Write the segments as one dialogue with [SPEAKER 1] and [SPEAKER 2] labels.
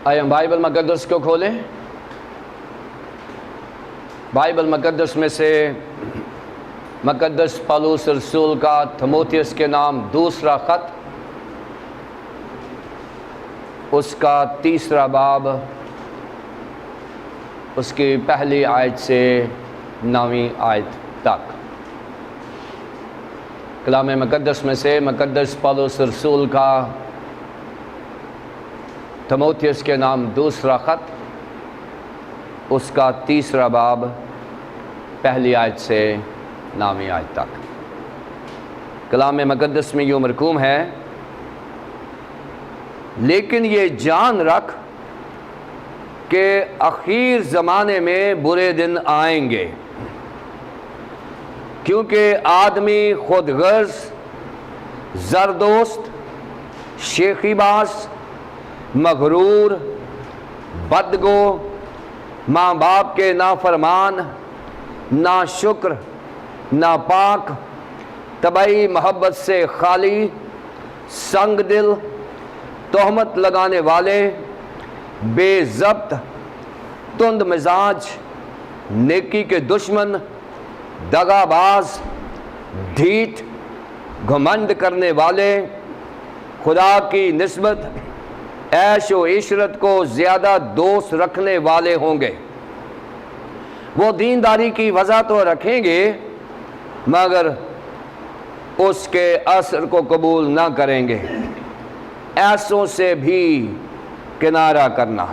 [SPEAKER 1] آئے ہم بائبل مقدس کو کھولیں۔ بائبل مقدس میں سے مقدس پالوس رسول کا تھموتھیوس کے نام دوسرا خط، اس کا 3 باب، اس کی پہلی آیت سے 9ویں آیت تک۔ کلام مقدس میں سے مقدس پالوس رسول کا تھموتھیوس کے نام دوسرا خط، اس کا 3 باب، پہلی آیت سے 9ویں آیت تک۔ کلام مقدس میں یوں مرقوم ہے: لیکن یہ جان رکھ کہ اخیر زمانے میں برے دن آئیں گے، کیونکہ آدمی خود غرض، زردوست، شیخی باز، مغرور، بدگو، ماں باپ کے نافرمان، ناشکر، ناپاک، طبعی محبت سے خالی، سنگ دل، تہمت لگانے والے، بے ضبط، تند مزاج، نیکی کے دشمن، دغا باز، ڈھیٹ، گھمنڈ کرنے والے، خدا کی نسبت عیش و عشرت کو زیادہ دوست رکھنے والے ہوں گے۔ وہ دینداری کی وضع تو رکھیں گے مگر اس کے اثر کو قبول نہ کریں گے۔ ایسوں سے بھی کنارہ کرنا۔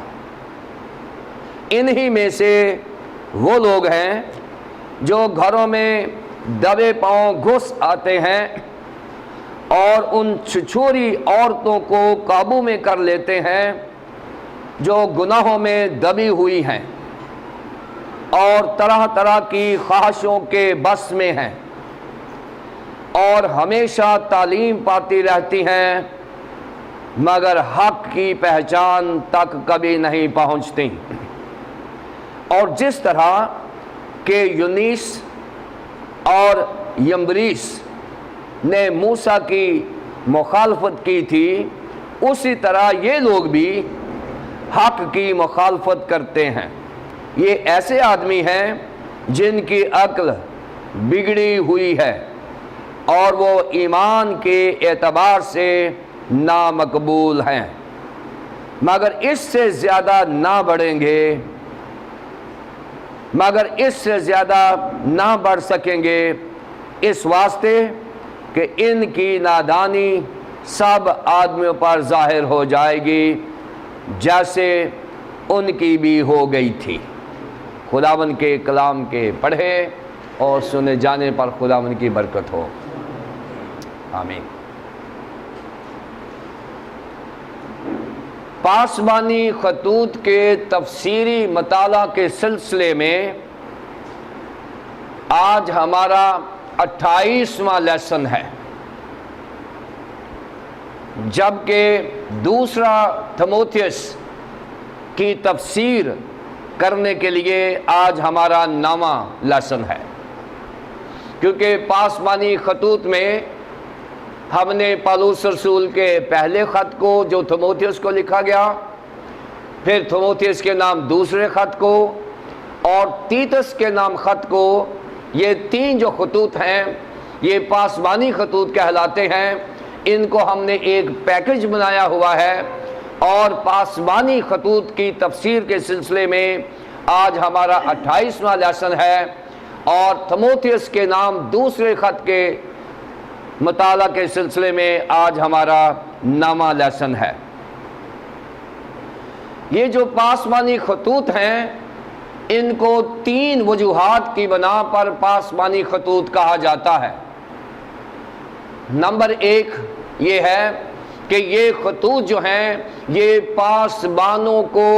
[SPEAKER 1] انہی میں سے وہ لوگ ہیں جو گھروں میں دبے پاؤں گھس آتے ہیں اور ان چھچوری عورتوں کو قابو میں کر لیتے ہیں جو گناہوں میں دبی ہوئی ہیں اور طرح طرح کی خواہشوں کے بس میں ہیں، اور ہمیشہ تعلیم پاتی رہتی ہیں مگر حق کی پہچان تک کبھی نہیں پہنچتی۔ اور جس طرح کہ یونیس اور یمبریس نے موسیٰ کی مخالفت کی تھی، اسی طرح یہ لوگ بھی حق کی مخالفت کرتے ہیں۔ یہ ایسے آدمی ہیں جن کی عقل بگڑی ہوئی ہے اور وہ ایمان کے اعتبار سے نامقبول ہیں، مگر اس سے زیادہ نہ بڑھیں گے، مگر اس سے زیادہ نہ بڑھ سکیں گے، اس واسطے کہ ان کی نادانی سب آدمیوں پر ظاہر ہو جائے گی جیسے ان کی بھی ہو گئی تھی۔ خداوند کے کلام کے پڑھے اور سنے جانے پر خداوند کی برکت ہو، آمین۔ پاسبانی خطوط کے تفسیری مطالعہ کے سلسلے میں آج ہمارا 28واں لیسن ہے، جبکہ دوسرا تھموتھیوس کی تفسیر کرنے کے لیے آج ہمارا 9واں لیسن ہے، کیونکہ پاسبانی خطوط میں ہم نے پالوس رسول کے پہلے خط کو جو تھموتھیوس کو لکھا گیا، پھر تھموتھیوس کے نام دوسرے خط کو اور تیتس کے نام خط کو، یہ 3 جو خطوط ہیں یہ پاسبانی خطوط کہلاتے ہیں۔ ان کو ہم نے ایک پیکج بنایا ہوا ہے، اور پاسبانی خطوط کی تفسیر کے سلسلے میں آج ہمارا 28واں لیسن ہے، اور تھموتھیوس کے نام دوسرے خط کے مطالعہ کے سلسلے میں آج ہمارا 9واں لیسن ہے۔ یہ جو پاسبانی خطوط ہیں ان کو 3 وجوہات کی بنا پر پاسبانی خطوط کہا جاتا ہے۔ نمبر 1 یہ ہے کہ یہ خطوط جو ہیں یہ پاسبانوں کو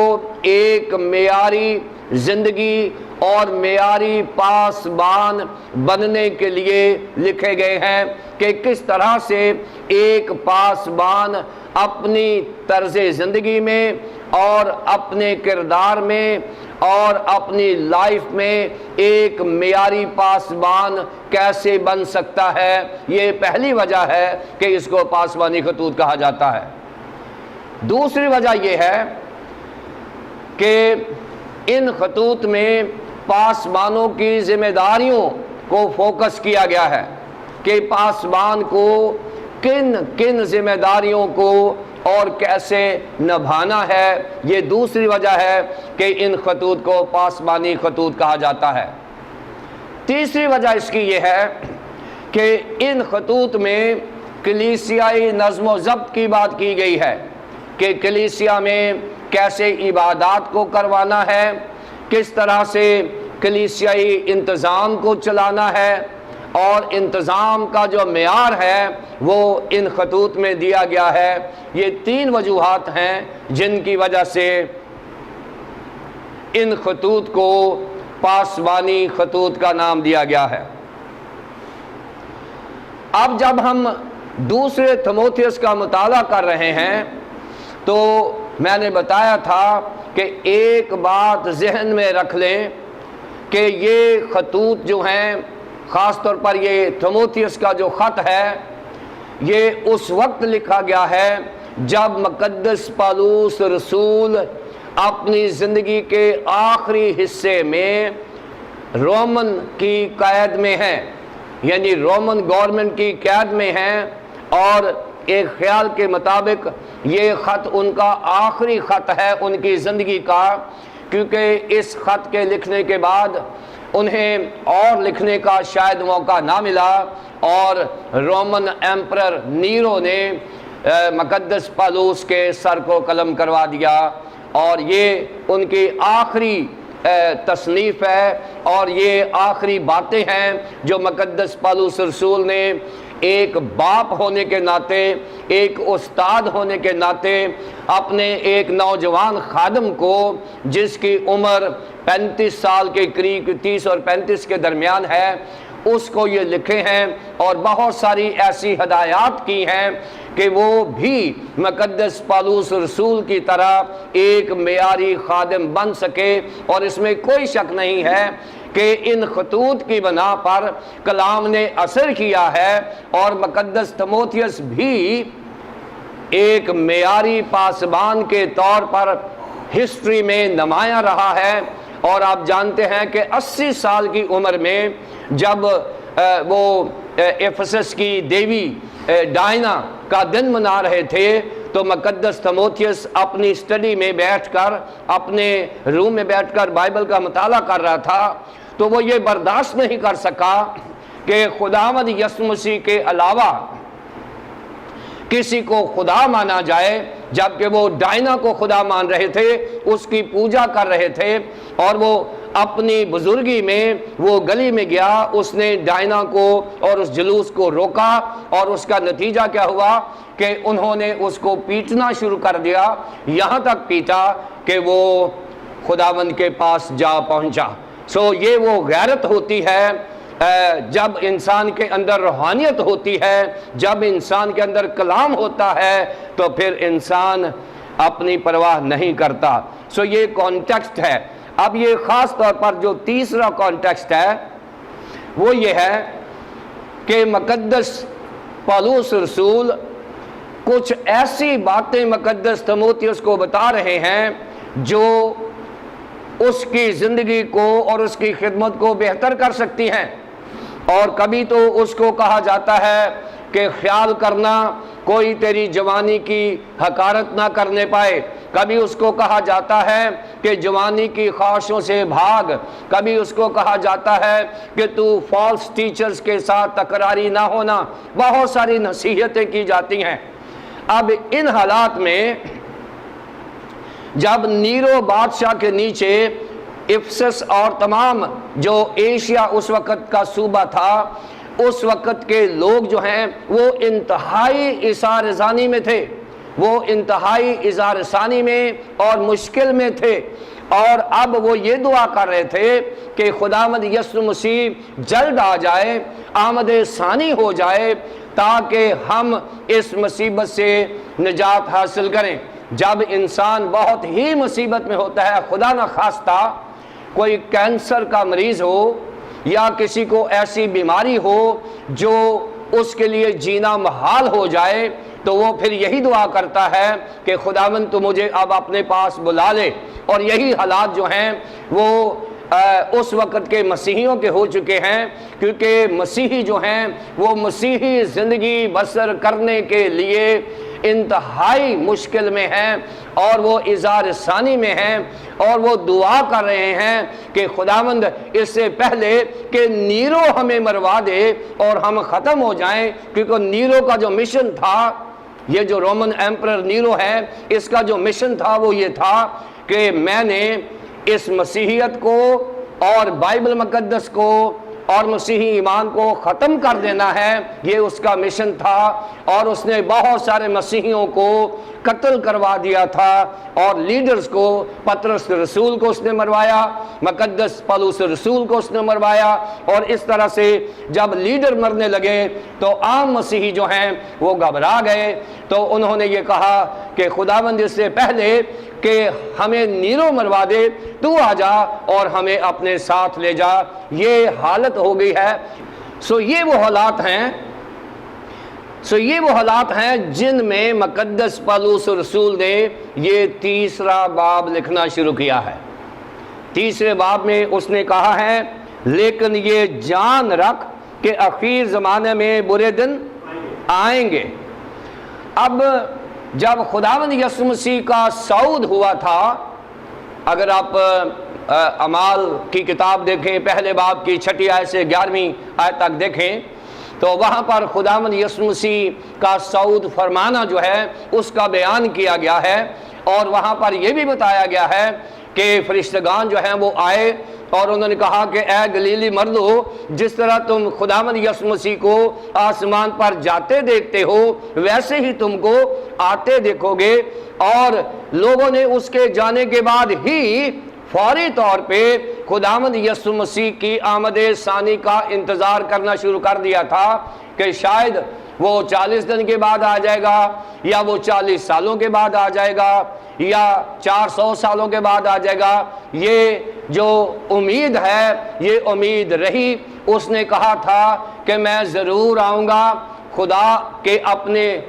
[SPEAKER 1] ایک معیاری زندگی اور معیاری پاسبان بننے کے لیے لکھے گئے ہیں کہ کس طرح سے ایک پاسبان اپنی طرز زندگی میں اور اپنے کردار میں اور اپنی لائف میں ایک معیاری پاسبان کیسے بن سکتا ہے۔ یہ پہلی وجہ ہے کہ اس کو پاسبانی خطوط کہا جاتا ہے۔ دوسری وجہ یہ ہے کہ ان خطوط میں پاسبانوں کی ذمہ داریوں کو فوکس کیا گیا ہے کہ پاسبان کو کن کن ذمہ داریوں کو اور کیسے نبھانا ہے۔ یہ دوسری وجہ ہے کہ ان خطوط کو پاسبانی خطوط کہا جاتا ہے۔ تیسری وجہ اس کی یہ ہے کہ ان خطوط میں کلیسیائی نظم و ضبط کی بات کی گئی ہے کہ کلیسیا میں کیسے عبادات کو کروانا ہے، کس طرح سے کلیسیائی انتظام کو چلانا ہے، اور انتظام کا جو معیار ہے وہ ان خطوط میں دیا گیا ہے۔ یہ تین وجوہات ہیں جن کی وجہ سے ان خطوط کو پاسبانی خطوط کا نام دیا گیا ہے۔ اب جب ہم دوسرے تیموتھیوس کا مطالعہ کر رہے ہیں تو میں نے بتایا تھا کہ ایک بات ذہن میں رکھ لیں کہ یہ خطوط جو ہیں، خاص طور پر یہ تیموتھیوس کا جو خط ہے، یہ اس وقت لکھا گیا ہے جب مقدس پالوس رسول اپنی زندگی کے آخری حصے میں رومن کی قید میں ہیں، یعنی رومن گورنمنٹ کی قید میں ہیں، اور ایک خیال کے مطابق یہ خط ان کا آخری خط ہے ان کی زندگی کا، کیونکہ اس خط کے لکھنے کے بعد انہیں اور لکھنے کا شاید موقع نہ ملا، اور رومن ایمپرر نیرو نے مقدس پالوس کے سر کو قلم کروا دیا، اور یہ ان کی آخری تصنیف ہے، اور یہ آخری باتیں ہیں جو مقدس پالوس رسول نے ایک باپ ہونے کے ناطے، ایک استاد ہونے کے ناطے اپنے ایک نوجوان خادم کو، جس کی عمر 35 سال کے قریب 30 اور 35 کے درمیان ہے، اس کو یہ لکھے ہیں، اور بہت ساری ایسی ہدایات کی ہیں کہ وہ بھی مقدس پالوس رسول کی طرح ایک معیاری خادم بن سکے۔ اور اس میں کوئی شک نہیں ہے کہ ان خطوط کی بنا پر کلام نے اثر کیا ہے، اور مقدس تیموتھیوس بھی ایک معیاری پاسبان کے طور پر ہسٹری میں نمایاں رہا ہے۔ اور آپ جانتے ہیں کہ 80 سال کی عمر میں جب وہ افسس کی دیوی ڈائنا کا دن منا رہے تھے تو مقدس تیموتھیوس اپنی اسٹڈی میں بیٹھ کر، اپنے روم میں بیٹھ کر بائبل کا مطالعہ کر رہا تھا، تو وہ یہ برداشت نہیں کر سکا کہ خداوند یسوع مسیح کے علاوہ کسی کو خدا مانا جائے، جبکہ وہ ڈائنا کو خدا مان رہے تھے، اس کی پوجا کر رہے تھے، اور وہ اپنی بزرگی میں وہ گلی میں گیا، اس نے ڈائنا کو اور اس جلوس کو روکا، اور اس کا نتیجہ کیا ہوا کہ انہوں نے اس کو پیٹنا شروع کر دیا، یہاں تک پیٹا کہ وہ خداوند کے پاس جا پہنچا۔ یہ وہ غیرت ہوتی ہے جب انسان کے اندر روحانیت ہوتی ہے، جب انسان کے اندر کلام ہوتا ہے، تو پھر انسان اپنی پرواہ نہیں کرتا۔ یہ کانٹیکسٹ ہے۔ اب یہ خاص طور پر جو تیسرا کانٹیکسٹ ہے وہ یہ ہے کہ مقدس پالوس رسول کچھ ایسی باتیں مقدس تیموتھیوس کو بتا رہے ہیں جو اس کی زندگی کو اور اس کی خدمت کو بہتر کر سکتی ہیں۔ اور کبھی تو اس کو کہا جاتا ہے کہ خیال کرنا کوئی تیری جوانی کی حقارت نہ کرنے پائے، کبھی اس کو کہا جاتا ہے کہ جوانی کی خواہشوں سے بھاگ، کبھی اس کو کہا جاتا ہے کہ تو فالس ٹیچرز کے ساتھ تکراری نہ ہونا، بہت ساری نصیحتیں کی جاتی ہیں۔ اب ان حالات میں جب نیرو بادشاہ کے نیچے افسس اور تمام جو ایشیا اس وقت کا صوبہ تھا، اس وقت کے لوگ جو ہیں وہ انتہائی اظہار ثانی میں تھے، وہ انتہائی اظہار ثانی میں اور مشکل میں تھے، اور اب وہ یہ دعا کر رہے تھے کہ خداوند یسوع مسیح جلد آ جائے، آمد ثانی ہو جائے، تاکہ ہم اس مصیبت سے نجات حاصل کریں۔ جب انسان بہت ہی مصیبت میں ہوتا ہے، خدا نہ خواستہ کوئی کینسر کا مریض ہو یا کسی کو ایسی بیماری ہو جو اس کے لیے جینا محال ہو جائے، تو وہ پھر یہی دعا کرتا ہے کہ خداوند تو مجھے اب اپنے پاس بلا لے. اور یہی حالات جو ہیں وہ اس وقت کے مسیحیوں کے ہو چکے ہیں، کیونکہ مسیحی جو ہیں وہ مسیحی زندگی بسر کرنے کے لیے انتہائی مشکل میں ہیں، اور وہ اظہار ثانی میں ہیں، اور وہ دعا کر رہے ہیں کہ خداوند اس سے پہلے کہ نیرو ہمیں مروا دے اور ہم ختم ہو جائیں، کیونکہ نیرو کا جو مشن تھا، یہ جو رومن ایمپرر نیرو ہے، اس کا جو مشن تھا وہ یہ تھا کہ میں نے اس مسیحیت کو اور بائبل مقدس کو اور مسیحی ایمان کو ختم کر دینا ہے، یہ اس کا مشن تھا. اور اس نے بہت سارے مسیحیوں کو قتل کروا دیا تھا، اور لیڈرز کو، پطرس رسول کو اس نے مروایا، مقدس پولس رسول کو اس نے مروایا. اور اس طرح سے جب لیڈر مرنے لگے تو عام مسیحی جو ہیں وہ گھبرا گئے. تو انہوں نے یہ کہا کہ خداوند اس سے پہلے کہ ہمیں نیرو مروا دے، تو آ جا اور ہمیں اپنے ساتھ لے جا. یہ حالت ہو گئی ہے. یہ وہ حالات ہیں جن میں مقدس پولس رسول نے یہ تیسرا باب لکھنا شروع کیا ہے. تیسرے باب میں اس نے کہا ہے، لیکن یہ جان رکھ کہ اخیر زمانے میں برے دن آئیں گے. اب جب خداوند یسوع مسیح کا صعود ہوا تھا، اگر آپ اعمال کی کتاب دیکھیں، پہلے باب کی 6 آیت سے 11ویں آیت تک دیکھیں، تو وہاں پر خداوند یسوع مسیح کا صعود فرمانا جو ہے اس کا بیان کیا گیا ہے. اور وہاں پر یہ بھی بتایا گیا ہے کہ فرشتگان جو ہیں وہ آئے اور انہوں نے کہا کہ اے گلیلی مردو، جس طرح تم خداوند یسوع مسیح کو آسمان پر جاتے دیکھتے ہو ویسے ہی تم کو آتے دیکھو گے. اور لوگوں نے اس کے جانے کے بعد ہی فوری طور پہ خداوند یسوع مسیح کی آمد ثانی کا انتظار کرنا شروع کر دیا تھا کہ شاید وہ 40 دن کے بعد آ جائے گا، یا وہ 40 سالوں کے بعد آ جائے گا، یا 400 سالوں کے بعد آ جائے گا. یہ جو امید ہے یہ امید رہی. اس نے کہا تھا کہ میں ضرور آؤں گا. خدا کے اپنے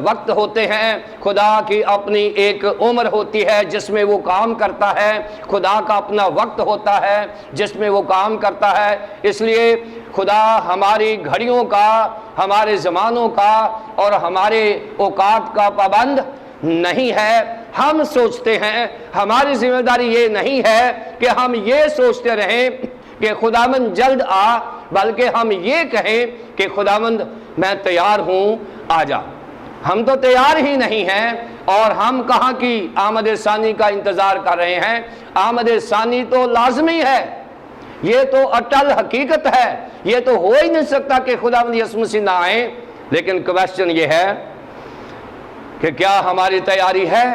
[SPEAKER 1] وقت ہوتے ہیں، خدا کی اپنی ایک عمر ہوتی ہے جس میں وہ کام کرتا ہے، خدا کا اپنا وقت ہوتا ہے جس میں وہ کام کرتا ہے. اس لیے خدا ہماری گھڑیوں کا، ہمارے زمانوں کا اور ہمارے اوقات کا پابند نہیں ہے. ہم سوچتے ہیں، ہماری ذمہ داری یہ نہیں ہے کہ ہم یہ سوچتے رہیں کہ خداوند جلد آ، بلکہ ہم یہ کہیں کہ خداوند میں تیار ہوں، آ جا. ہم تو تیار ہی نہیں ہیں، اور ہم کہاں کی آمد ثانی کا انتظار کر رہے ہیں. آمد ثانی تو لازمی ہے، یہ تو اٹل حقیقت ہے، یہ تو ہو ہی نہیں سکتا کہ خداوند یسوع مسیح نہ آئیں. لیکن کویسچن یہ ہے کہ کیا ہماری تیاری ہے؟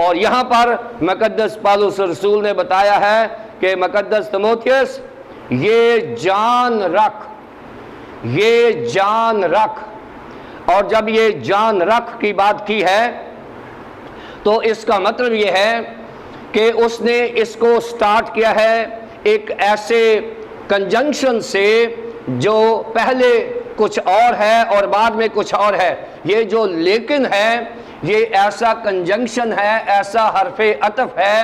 [SPEAKER 1] اور یہاں پر مقدس پولس رسول نے بتایا ہے کہ مقدس تیموتھیوس، یہ جان رکھ، یہ جان رکھ. اور جب یہ جان رکھ کی بات کی ہے تو اس کا مطلب یہ ہے کہ اس نے اس کو سٹارٹ کیا ہے ایک ایسے کنجنکشن سے جو پہلے کچھ اور ہے اور بعد میں کچھ اور ہے. یہ جو لیکن ہے یہ ایسا کنجنکشن ہے، ایسا حرف عطف ہے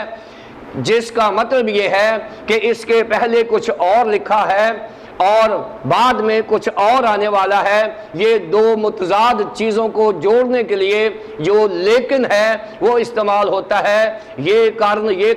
[SPEAKER 1] جس کا مطلب یہ ہے کہ اس کے پہلے کچھ اور لکھا ہے اور بعد میں کچھ اور آنے والا ہے. یہ دو متضاد چیزوں کو جوڑنے کے لیے جو لیکن ہے وہ استعمال ہوتا ہے. یہ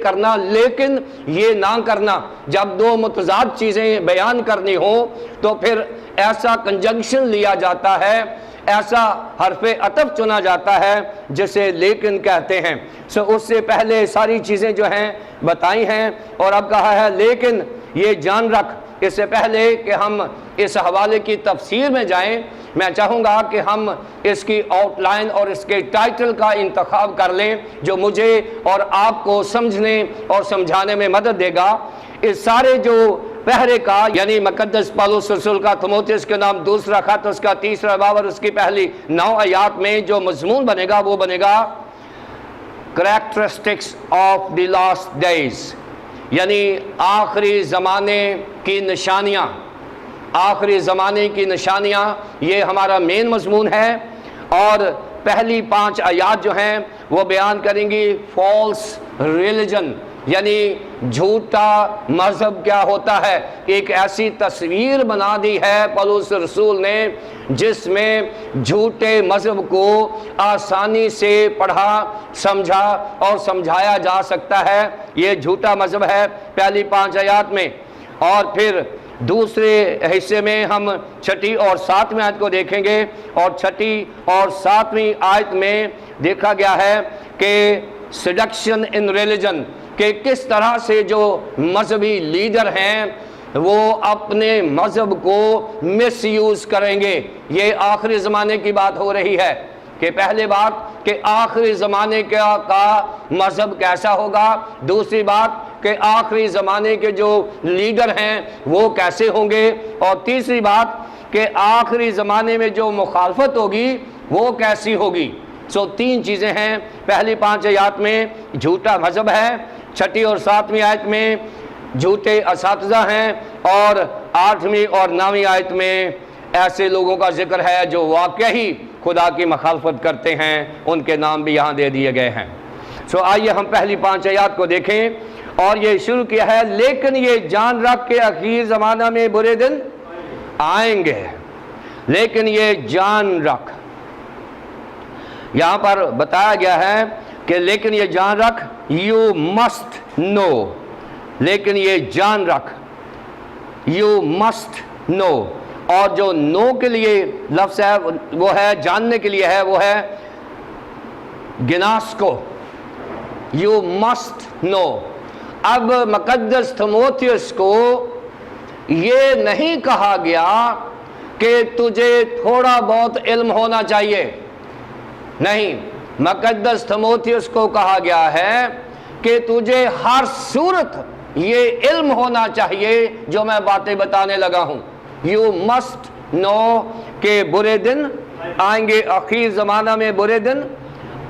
[SPEAKER 1] کرنا لیکن یہ نہ کرنا. جب دو متضاد چیزیں بیان کرنی ہوں تو پھر ایسا کنجنکشن لیا جاتا ہے، ایسا حرف عطف چنا جاتا ہے جسے لیکن کہتے ہیں. اس سے پہلے ساری چیزیں جو ہیں بتائی ہیں اور اب کہا ہے لیکن یہ جان رکھ. اس سے پہلے کہ ہم اس حوالے کی تفسیر میں جائیں، میں چاہوں گا کہ ہم اس کی آؤٹ لائن اور اس کے ٹائٹل کا انتخاب کر لیں جو مجھے اور آپ کو سمجھنے اور سمجھانے میں مدد دے گا. اس سارے جو پہرے کا یعنی مقدس پولس رسول کا تیموتھیوس کے نام دوسرا خط، اس کا تیسرا باب اور اس کی پہلی 9 آیات میں جو مضمون بنے گا وہ بنے گا characteristics of the last days, یعنی آخری زمانے کی نشانیاں. آخری زمانے کی نشانیاں یہ ہمارا مین مضمون ہے. اور پہلی 5 آیات جو ہیں وہ بیان کریں گی فالس ریلیجن، یعنی جھوٹا مذہب کیا ہوتا ہے۔ ایک ایسی تصویر بنا دی ہے پولس رسول نے جس میں جھوٹے مذہب کو آسانی سے پڑھا، سمجھا اور سمجھایا جا سکتا ہے۔ یہ جھوٹا مذہب ہے پہلی 5 آیات میں۔ اور پھر دوسرے حصے میں ہم 6 اور 7 آیت کو دیکھیں گے، اور 6 اور 7 آیت میں دیکھا گیا ہے کہ سیڈکشن ان ریلیجن، کہ کس طرح سے جو مذہبی لیڈر ہیں وہ اپنے مذہب کو مس یوز کریں گے۔ یہ آخری زمانے کی بات ہو رہی ہے کہ پہلے بات کہ آخری زمانے کا مذہب کیسا ہوگا، دوسری بات کہ آخری زمانے کے جو لیڈر ہیں وہ کیسے ہوں گے، اور تیسری بات کہ آخری زمانے میں جو مخالفت ہوگی وہ کیسی ہوگی۔ 3 چیزیں ہیں پہلی 5 آیات میں، جھوٹا مذہب ہے، 6 اور 7 آیت میں جھوٹے اساتذہ ہیں، اور 8 اور 9 آیت میں ایسے لوگوں کا ذکر ہے جو واقعی خدا کی مخالفت کرتے ہیں، ان کے نام بھی یہاں دے دیے گئے ہیں۔ آئیے ہم پہلی 5 آیات کو دیکھیں، اور یہ شروع کیا ہے، لیکن یہ جان رکھ کے اخیر زمانہ میں برے دن آئیں گے۔ لیکن یہ جان رکھ، یہاں پر بتایا گیا ہے کہ لیکن یہ جان رکھ، یو مسٹ نو، لیکن یہ جان رکھ، یو مسٹ نو، اور جو نو کے لیے لفظ ہے وہ ہے جاننے کے لیے ہے، وہ ہے گناسکو، یو مسٹ نو۔ اب مقدس تیموتھیوس کو یہ نہیں کہا گیا کہ تجھے تھوڑا بہت علم ہونا چاہیے، نہیں، مقدس تیموتھیوس کو کہا گیا ہے کہ تجھے ہر صورت یہ علم ہونا چاہیے جو میں باتیں بتانے لگا ہوں۔ یو مسٹ نو کہ برے دن آئیں گے، اخیر زمانہ میں برے دن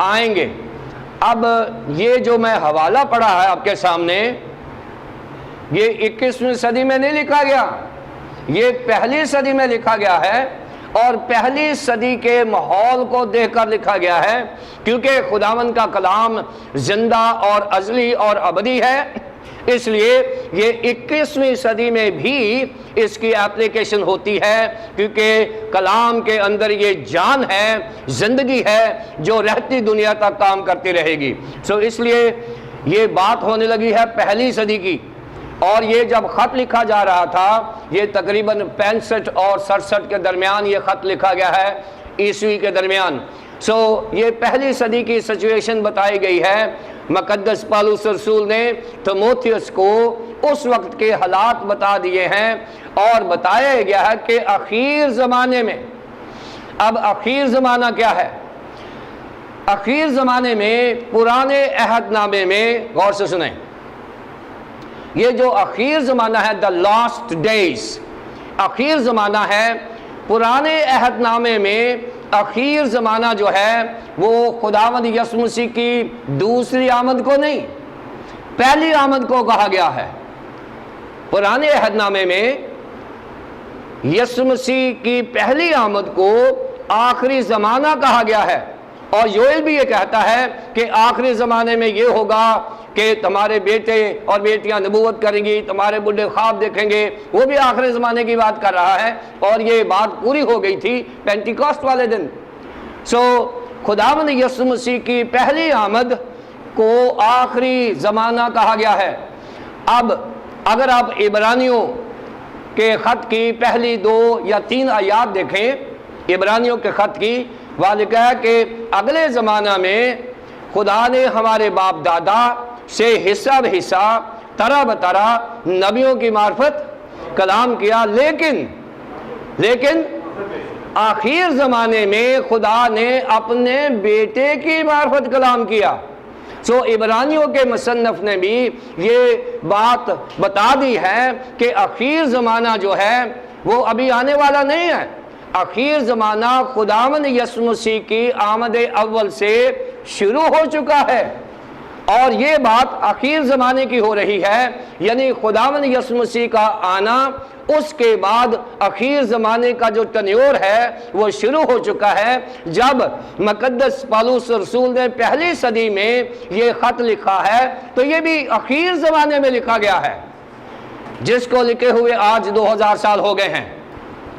[SPEAKER 1] آئیں گے۔ اب یہ جو میں حوالہ پڑھا ہے آپ کے سامنے، یہ 21ویں صدی میں نہیں لکھا گیا، یہ پہلی صدی میں لکھا گیا ہے، اور پہلی صدی کے ماحول کو دیکھ کر لکھا گیا ہے، کیونکہ خداوند کا کلام زندہ اور ازلی اور ابدی ہے، اس لیے یہ 21ویں صدی میں بھی اس کی اپلیکیشن ہوتی ہے، کیونکہ کلام کے اندر یہ جان ہے، زندگی ہے جو رہتی دنیا تک کام کرتی رہے گی۔ اس لیے یہ بات ہونے لگی ہے پہلی صدی کی، اور یہ جب خط لکھا جا رہا تھا، یہ تقریباً 65 اور 67 کے درمیان یہ خط لکھا گیا ہے، عیسوی کے درمیان۔ یہ پہلی صدی کی سچویشن بتائی گئی ہے۔ مقدس پولس رسول نے تیموتھیوس کو اس وقت کے حالات بتا دیے ہیں، اور بتایا گیا ہے کہ اخیر زمانے میں، اب اخیر زمانہ کیا ہے؟ اخیر زمانے میں پرانے عہد نامے میں، غور سے سنیں، یہ جو اخیر زمانہ ہے the last days، اخیر زمانہ ہے، پرانے عہد نامے میں اخیر زمانہ جو ہے وہ خداوند یسوع مسیح کی دوسری آمد کو نہیں، پہلی آمد کو کہا گیا ہے۔ پرانے عہد نامے میں یسوع مسیح کی پہلی آمد کو آخری زمانہ کہا گیا ہے، اور یوئیل بھی یہ کہتا ہے کہ آخری زمانے میں یہ ہوگا کہ تمہارے بیٹے اور بیٹیاں نبوت کریں گی، تمہارے بڈھے خواب دیکھیں گے، وہ بھی آخری زمانے کی بات کر رہا ہے، اور یہ بات پوری ہو گئی تھی پینٹیکوسٹ والے دن۔ خداوند یسوع مسیح کی پہلی آمد کو آخری زمانہ کہا گیا ہے۔ اب اگر آپ عبرانیوں کے خط کی پہلی 2 یا 3 آیات دیکھیں، عبرانیوں کے خط کی، وہ لکھا ہے کہ اگلے زمانہ میں خدا نے ہمارے باپ دادا سے حصہ بحصہ، طرح بطرح نبیوں کی معرفت کلام کیا، لیکن آخر زمانے میں خدا نے اپنے بیٹے کی معرفت کلام کیا۔ عبرانیوں کے مصنف نے بھی یہ بات بتا دی ہے کہ اخیر زمانہ جو ہے وہ ابھی آنے والا نہیں ہے، اخیر زمانہ خداوند یسوع مسیح کی آمد اول سے شروع ہو چکا ہے، اور یہ بات اخیر زمانے کی ہو رہی ہے، یعنی خداوند یسوع مسیح کا آنا اس کے بعد اخیر زمانے کا جو ٹنیور ہے وہ شروع ہو چکا ہے۔ جب مقدس پالوس رسول نے پہلی صدی میں یہ خط لکھا ہے تو یہ بھی اخیر زمانے میں لکھا گیا ہے، جس کو لکھے ہوئے آج 2000 سال ہو گئے ہیں۔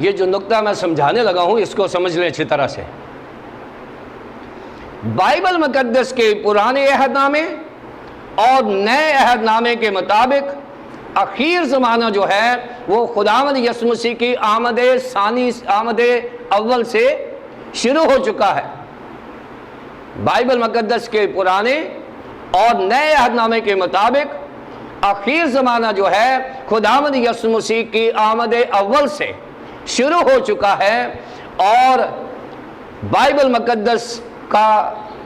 [SPEAKER 1] یہ جو نقطہ میں سمجھانے لگا ہوں اس کو سمجھ لیں اچھی طرح سے۔ بائبل مقدس کے پرانے عہد نامے اور نئے عہد نامے کے مطابق اخیر زمانہ جو ہے وہ خداوند یسوع مسیح کی آمد ثانی، آمد اول سے شروع ہو چکا ہے۔ بائبل مقدس کے پرانے اور نئے عہد نامے کے مطابق اخیر زمانہ جو ہے خداوند یسوع مسیح کی آمد اول سے شروع ہو چکا ہے، اور بائبل مقدس کا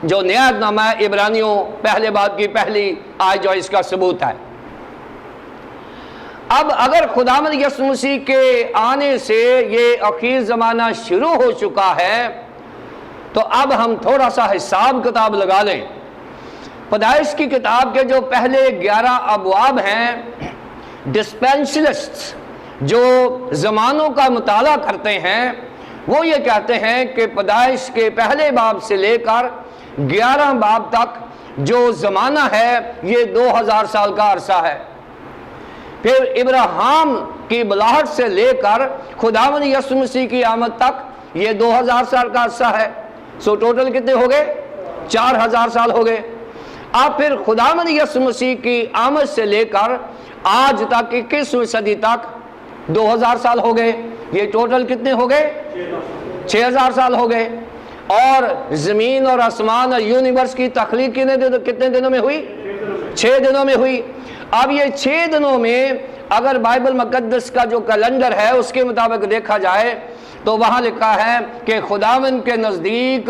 [SPEAKER 1] جو نیا عہد نامہ ہے عبرانیوں پہلے باب کی پہلی آیت جو اس کا ثبوت ہے۔ اب اگر خداوند یسوع مسیح کے آنے سے یہ اخیر زمانہ شروع ہو چکا ہے تو اب ہم تھوڑا سا حساب کتاب لگا لیں۔ پیدائش کی کتاب کے جو پہلے 11 ابواب ہیں، ڈسپینشلسٹ جو زمانوں کا مطالعہ کرتے ہیں وہ یہ کہتے ہیں کہ پیدائش کے پہلے باب سے لے کر 11 باب تک جو زمانہ ہے یہ 2000 سال کا عرصہ ہے۔ پھر ابراہیم کی بلاہٹ سے لے کر خداوند یسوع مسیح کی آمد تک یہ 2000 سال کا عرصہ ہے۔ سو ٹوٹل کتنے ہو گئے؟ 4000 سال ہو گئے۔ اب پھر خداوند یسوع مسیح کی آمد سے لے کر آج تک 21ویں صدی تک 2000 سال ہو گئے۔ یہ ٹوٹل کتنے ہو گئے؟ 6000 سال ہو گئے۔ اور زمین اور آسمان اور یونیورس کی تخلیق کتنے دنوں میں ہوئی؟ 6 دنوں میں ہوئی۔ اب یہ 6 دنوں میں اگر بائبل مقدس کا جو کیلنڈر ہے اس کے مطابق دیکھا جائے تو وہاں لکھا ہے کہ خداوند کے نزدیک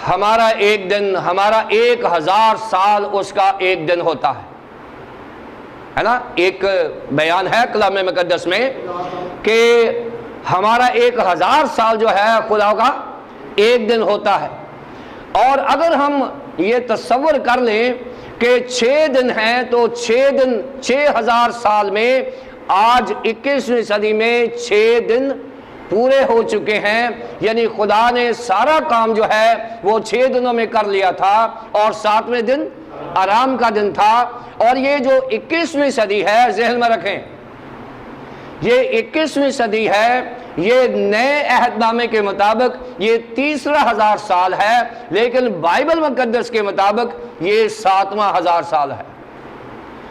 [SPEAKER 1] ہمارا ایک دن، ہمارا 1000 سال اس کا ایک دن ہوتا ہے نا۔ ایک بیان ہے کلام مقدس میں کہ ہمارا 1000 سال جو ہے خدا کا ایک دن ہوتا ہے۔ اور اگر ہم یہ تصور کر لیں کہ 6 دن ہیں تو 6 دن 6000 سال میں آج 21ویں صدی میں 6 دن پورے ہو چکے ہیں، یعنی خدا نے سارا کام جو ہے وہ 6 دنوں میں کر لیا تھا اور 7ویں دن آرام کا دن تھا۔ اور یہ جو 21ویں صدی ہے ذہن میں رکھیں، یہ 21ویں صدی ہے، یہ نئے عہد نامے کے مطابق یہ 33000 سال ہے، لیکن بائبل مقدس کے مطابق یہ 7واں 1000 سال ہے۔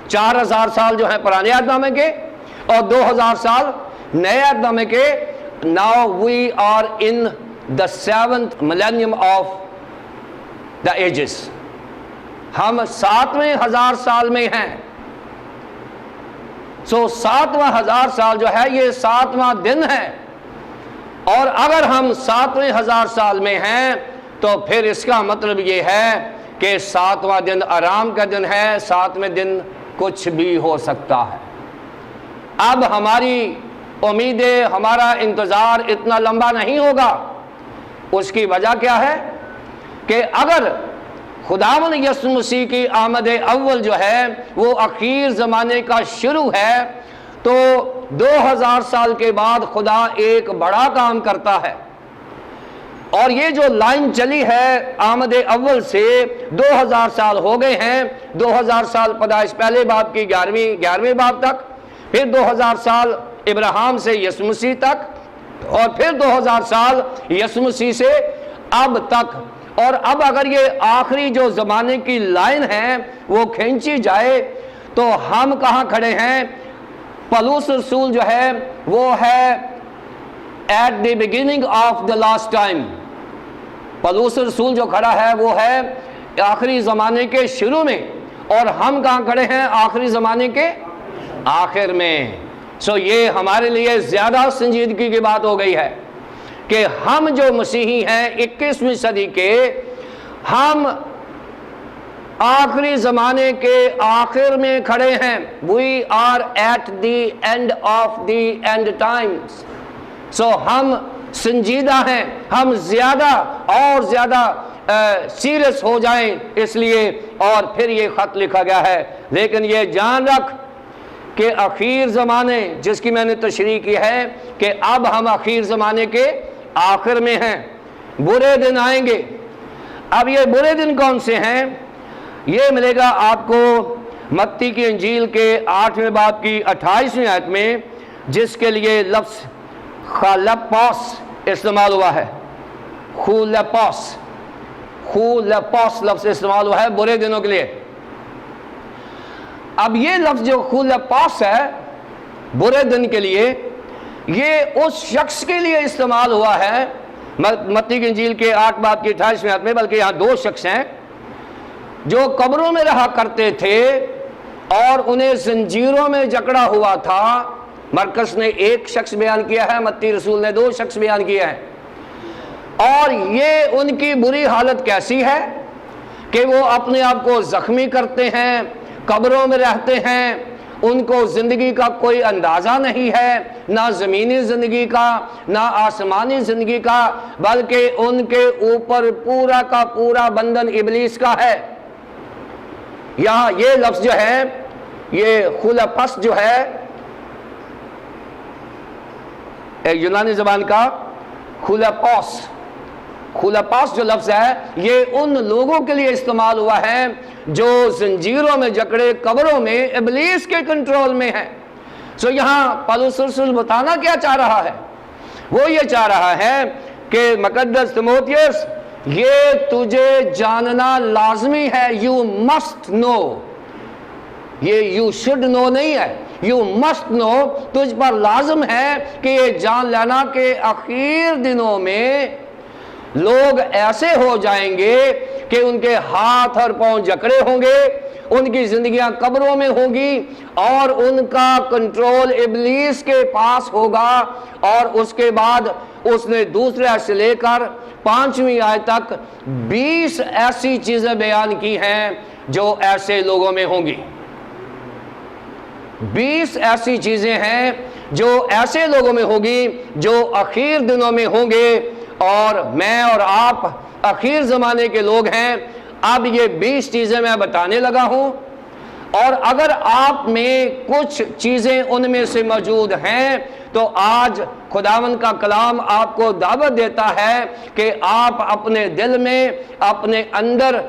[SPEAKER 1] 4000 سال جو ہیں پرانے عہد نامے کے اور 2000 سال نئے عہد نامے کے۔ Now we are in the 7th millennium of the ages. ہم 7ویں 1000 سال میں ہیں۔ سو 7واں 1000 سال جو ہے یہ 7واں دن ہے، اور اگر ہم 7ویں 1000 سال میں ہیں تو پھر اس کا مطلب یہ ہے کہ 7واں دن آرام کا دن ہے، 7ویں دن کچھ بھی ہو سکتا ہے۔ اب ہماری امیدیں، ہمارا انتظار اتنا لمبا نہیں ہوگا۔ اس کی وجہ کیا ہے کہ اگر خداوند یسوع مسیح کی آمد اول جو ہے وہ اخیر زمانے کا شروع ہے تو 2000 سال کے بعد خدا ایک بڑا کام کرتا ہے، اور یہ جو لائن چلی ہے آمد اول سے 2000 سال ہو گئے ہیں۔ 2000 سال پیدائش پہلے باب کی 11ویں باب تک، پھر 2000 سال ابراہیم سے یسوع مسیح تک، اور پھر 2000 سال یسوع مسیح سے اب تک۔ اور اب اگر یہ آخری جو زمانے کی لائن ہے وہ کھینچی جائے تو ہم کہاں کھڑے ہیں؟ پالوس رسول جو ہے وہ ہے at the beginning of the last time. پالوس رسول جو کھڑا ہے وہ ہے آخری زمانے کے شروع میں، اور ہم کہاں کھڑے ہیں؟ آخری زمانے کے آخر میں۔ سو یہ ہمارے لیے زیادہ سنجیدگی کی بات ہو گئی ہے کہ ہم جو مسیحی ہیں 21ویں صدی کے، ہم آخری زمانے کے آخر میں کھڑے ہیں۔ We are at the end of the end times. سو ہم سنجیدہ ہیں، ہم زیادہ اور زیادہ سیریس ہو جائیں اس لیے، اور پھر یہ خط لکھا گیا ہے۔ لیکن یہ جان رکھ کہ اخیر زمانے، جس کی میں نے تشریح کی ہے کہ اب ہم اخیر زمانے کے آخر میں ہیں، برے دن آئیں گے۔ اب یہ برے دن کون سے ہیں؟ یہ ملے گا آپ کو متی کی انجیل کے 8ویں باب کی 28ویں آیت میں، جس کے لیے لفظ خلپوس استعمال ہوا ہے۔ خلپوس لفظ استعمال ہوا ہے برے دنوں کے لیے۔ اب یہ لفظ جو خلپوس ہے برے دن کے لیے، یہ اس شخص کے لیے استعمال ہوا ہے متی کی انجیل کے 8 باب کی 28ویں آیت میں، بلکہ یہاں 2 شخص ہیں جو قبروں میں رہا کرتے تھے اور انہیں زنجیروں میں جکڑا ہوا تھا۔ مرکز نے 1 شخص بیان کیا ہے، متی رسول نے 2 شخص بیان کیا ہے۔ اور یہ ان کی بری حالت کیسی ہے کہ وہ اپنے آپ کو زخمی کرتے ہیں، قبروں میں رہتے ہیں، ان کو زندگی کا کوئی اندازہ نہیں ہے، نہ زمینی زندگی کا نہ آسمانی زندگی کا، بلکہ ان کے اوپر پورا کا پورا بندھن ابلیس کا ہے۔ یہاں یہ لفظ جو ہے، یہ خلپس جو ہے، یونانی زبان کا خلپوس جو لفظ ہے، یہ ان لوگوں کے لیے استعمال ہوا ہے جو زنجیروں میں جکڑے قبروں میں ابلیس کے کنٹرول میں ہیں۔ سو یہاں پالوس رسول بتانا کیا چاہ رہا ہے؟ وہ یہ چاہ رہا ہے کہ مقدس تیموتھیوس، یہ تجھے جاننا لازمی ہے، یو مسٹ نو، یہ یو شوڈ نو نہیں ہے، یو مسٹ نو، تجھ پر لازم ہے کہ یہ جان لینا کہ اخیر دنوں میں لوگ ایسے ہو جائیں گے کہ ان کے ہاتھ اور پاؤں جکڑے ہوں گے، ان کی زندگیاں قبروں میں ہوں گی، اور ان کا کنٹرول ابلیس کے پاس ہوگا۔ اور اس کے بعد اس نے دوسرے آیت سے لے کر 5ویں آیت تک 20 ایسی چیزیں بیان کی ہیں جو ایسے لوگوں میں ہوں گی۔ 20 ایسی چیزیں ہیں جو ایسے لوگوں میں ہوگی جو اخیر دنوں میں ہوں گے، اور میں اور آپ اخیر زمانے کے لوگ ہیں۔ اب یہ 20 چیزیں میں بتانے لگا ہوں، اور اگر آپ میں کچھ چیزیں ان میں سے موجود ہیں تو آج خداوند کا کلام آپ کو دعوت دیتا ہے کہ آپ اپنے دل میں، اپنے اندر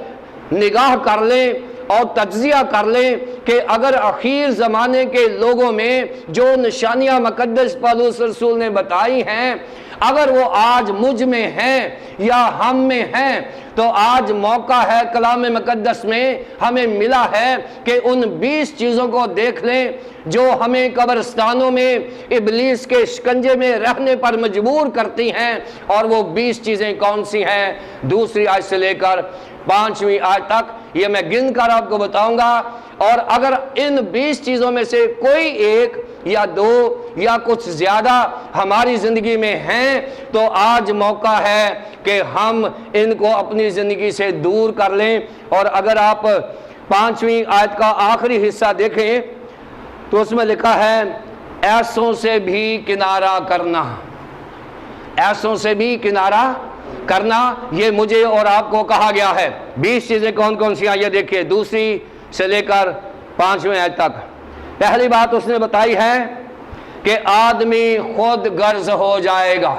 [SPEAKER 1] نگاہ کر لیں اور تجزیہ کر لیں کہ اگر اخیر زمانے کے لوگوں میں جو نشانیاں مقدس پالوس رسول نے بتائی ہیں، اگر وہ آج مجھ میں ہیں یا ہم میں ہیں، تو آج موقع ہے، کلام مقدس میں ہمیں ملا ہے کہ ان 20 چیزوں کو دیکھ لیں جو ہمیں قبرستانوں میں ابلیس کے شکنجے میں رہنے پر مجبور کرتی ہیں۔ اور وہ 20 چیزیں کون سی ہیں؟ دوسری آیت سے لے کر 5ویں آیت تک یہ میں گن کر آپ کو بتاؤں گا، اور اگر ان 20 چیزوں میں سے کوئی ایک یا 2 یا کچھ زیادہ ہماری زندگی میں ہیں تو آج موقع ہے کہ ہم ان کو اپنی زندگی سے دور کر لیں۔ اور اگر آپ 5ویں آیت کا آخری حصہ دیکھیں تو اس میں لکھا ہے ایسوں سے بھی کنارہ کرنا، ایسوں سے بھی کنارہ کرنا، یہ مجھے اور آپ کو کہا گیا ہے۔ 20 چیزیں کون کون سی ہیں یہ دیکھیے، دوسری سے لے کر 5ویں آیت تک۔ پہلی بات اس نے بتائی ہے کہ آدمی خود غرض ہو جائے گا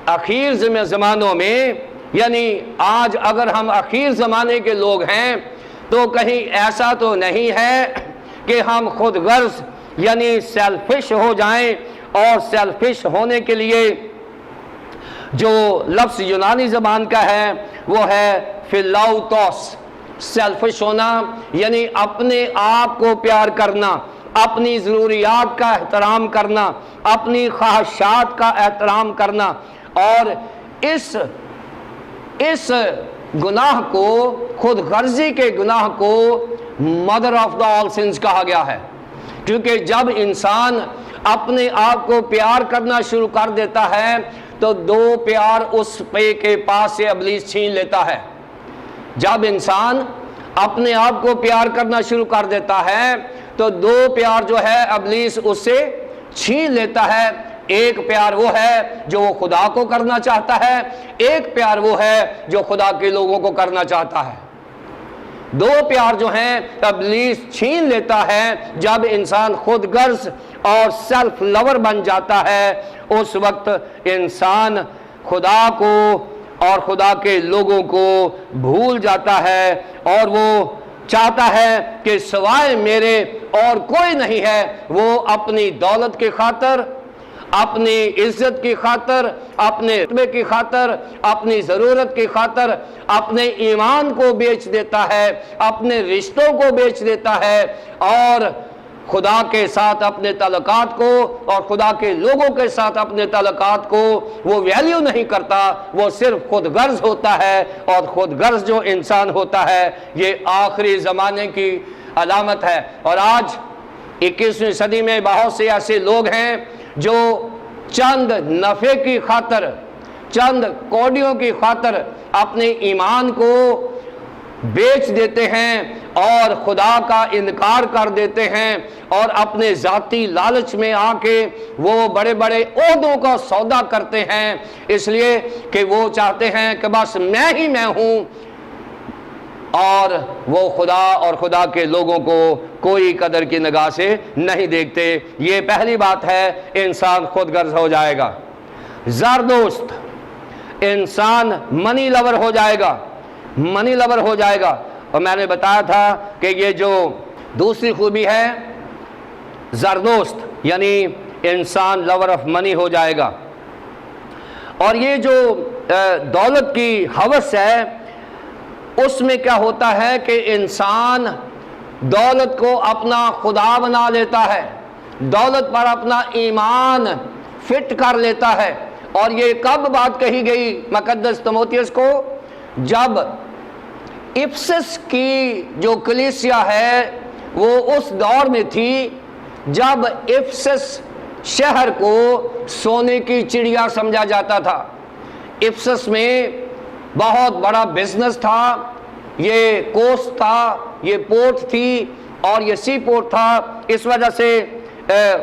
[SPEAKER 1] اخیر زمانوں میں، یعنی آج اگر ہم اخیر زمانے کے لوگ ہیں تو کہیں ایسا تو نہیں ہے کہ ہم خود غرض یعنی سیلفش ہو جائیں، اور سیلفش ہونے کے لیے جو لفظ یونانی زبان کا ہے وہ ہے فلاؤتوس۔ سیلفش ہونا یعنی اپنے آپ کو پیار کرنا، اپنی ضروریات کا احترام کرنا، اپنی خواہشات کا احترام کرنا۔ اور اس گناہ کو، خود غرضی کے گناہ کو mother of the all sins کہا گیا ہے، کیونکہ جب انسان اپنے آپ کو پیار کرنا شروع کر دیتا ہے تو 2 پیار اس پے کے پاس سے ابلیس چھین لیتا ہے۔ جب انسان اپنے آپ کو پیار کرنا شروع کر دیتا ہے تو 2 پیار جو ہے ابلیس اس سے چھین لیتا ہے۔ ایک پیار وہ ہے جو وہ خدا کو کرنا چاہتا ہے، ایک پیار وہ ہے جو خدا کے لوگوں کو کرنا چاہتا ہے۔ دو پیار جو ہیں ابلیس چھین لیتا ہے جب انسان خود غرض اور سیلف لور بن جاتا ہے۔ اس وقت انسان خدا کو اور خدا کے لوگوں کو بھول جاتا ہے، اور وہ چاہتا ہے کہ سوائے میرے اور کوئی نہیں ہے۔ وہ اپنی دولت کی خاطر، اپنی عزت کی خاطر، اپنے رتبے کی خاطر، اپنی ضرورت کی خاطر اپنے ایمان کو بیچ دیتا ہے، اپنے رشتوں کو بیچ دیتا ہے، اور خدا کے ساتھ اپنے تعلقات کو اور خدا کے لوگوں کے ساتھ اپنے تعلقات کو وہ ویلیو نہیں کرتا۔ وہ صرف خود غرض ہوتا ہے، اور خود غرض جو انسان ہوتا ہے یہ آخری زمانے کی علامت ہے۔ اور آج 21ویں صدی میں بہت سے ایسے لوگ ہیں جو چند نفع کی خاطر، چند کوڑیوں کی خاطر اپنے ایمان کو بیچ دیتے ہیں اور خدا کا انکار کر دیتے ہیں، اور اپنے ذاتی لالچ میں آ کے وہ بڑے بڑے عہدوں کا سودا کرتے ہیں، اس لیے کہ وہ چاہتے ہیں کہ بس میں ہی میں ہوں، اور وہ خدا اور خدا کے لوگوں کو کوئی قدر کی نگاہ سے نہیں دیکھتے۔ یہ پہلی بات ہے، انسان خود غرض ہو جائے گا، زردوست، انسان منی لور ہو جائے گا، منی لور ہو جائے گا۔ اور میں نے بتایا تھا کہ یہ جو دوسری خوبی ہے زردوست، یعنی انسان لور آف منی ہو جائے گا۔ اور یہ جو دولت کی ہوس ہے، اس میں کیا ہوتا ہے کہ انسان دولت کو اپنا خدا بنا لیتا ہے، دولت پر اپنا ایمان فٹ کر لیتا ہے۔ اور یہ کب بات کہی گئی مقدس تیموتھیوس کو؟ جب افسس کی جو کلیسیا ہے وہ اس دور میں تھی جب افسس شہر کو سونے کی چڑیا سمجھا جاتا تھا۔ افسس میں بہت بڑا بزنس تھا، یہ کوسٹ تھا، یہ پورٹ تھی اور یہ سی پورٹ تھا۔ اس وجہ سے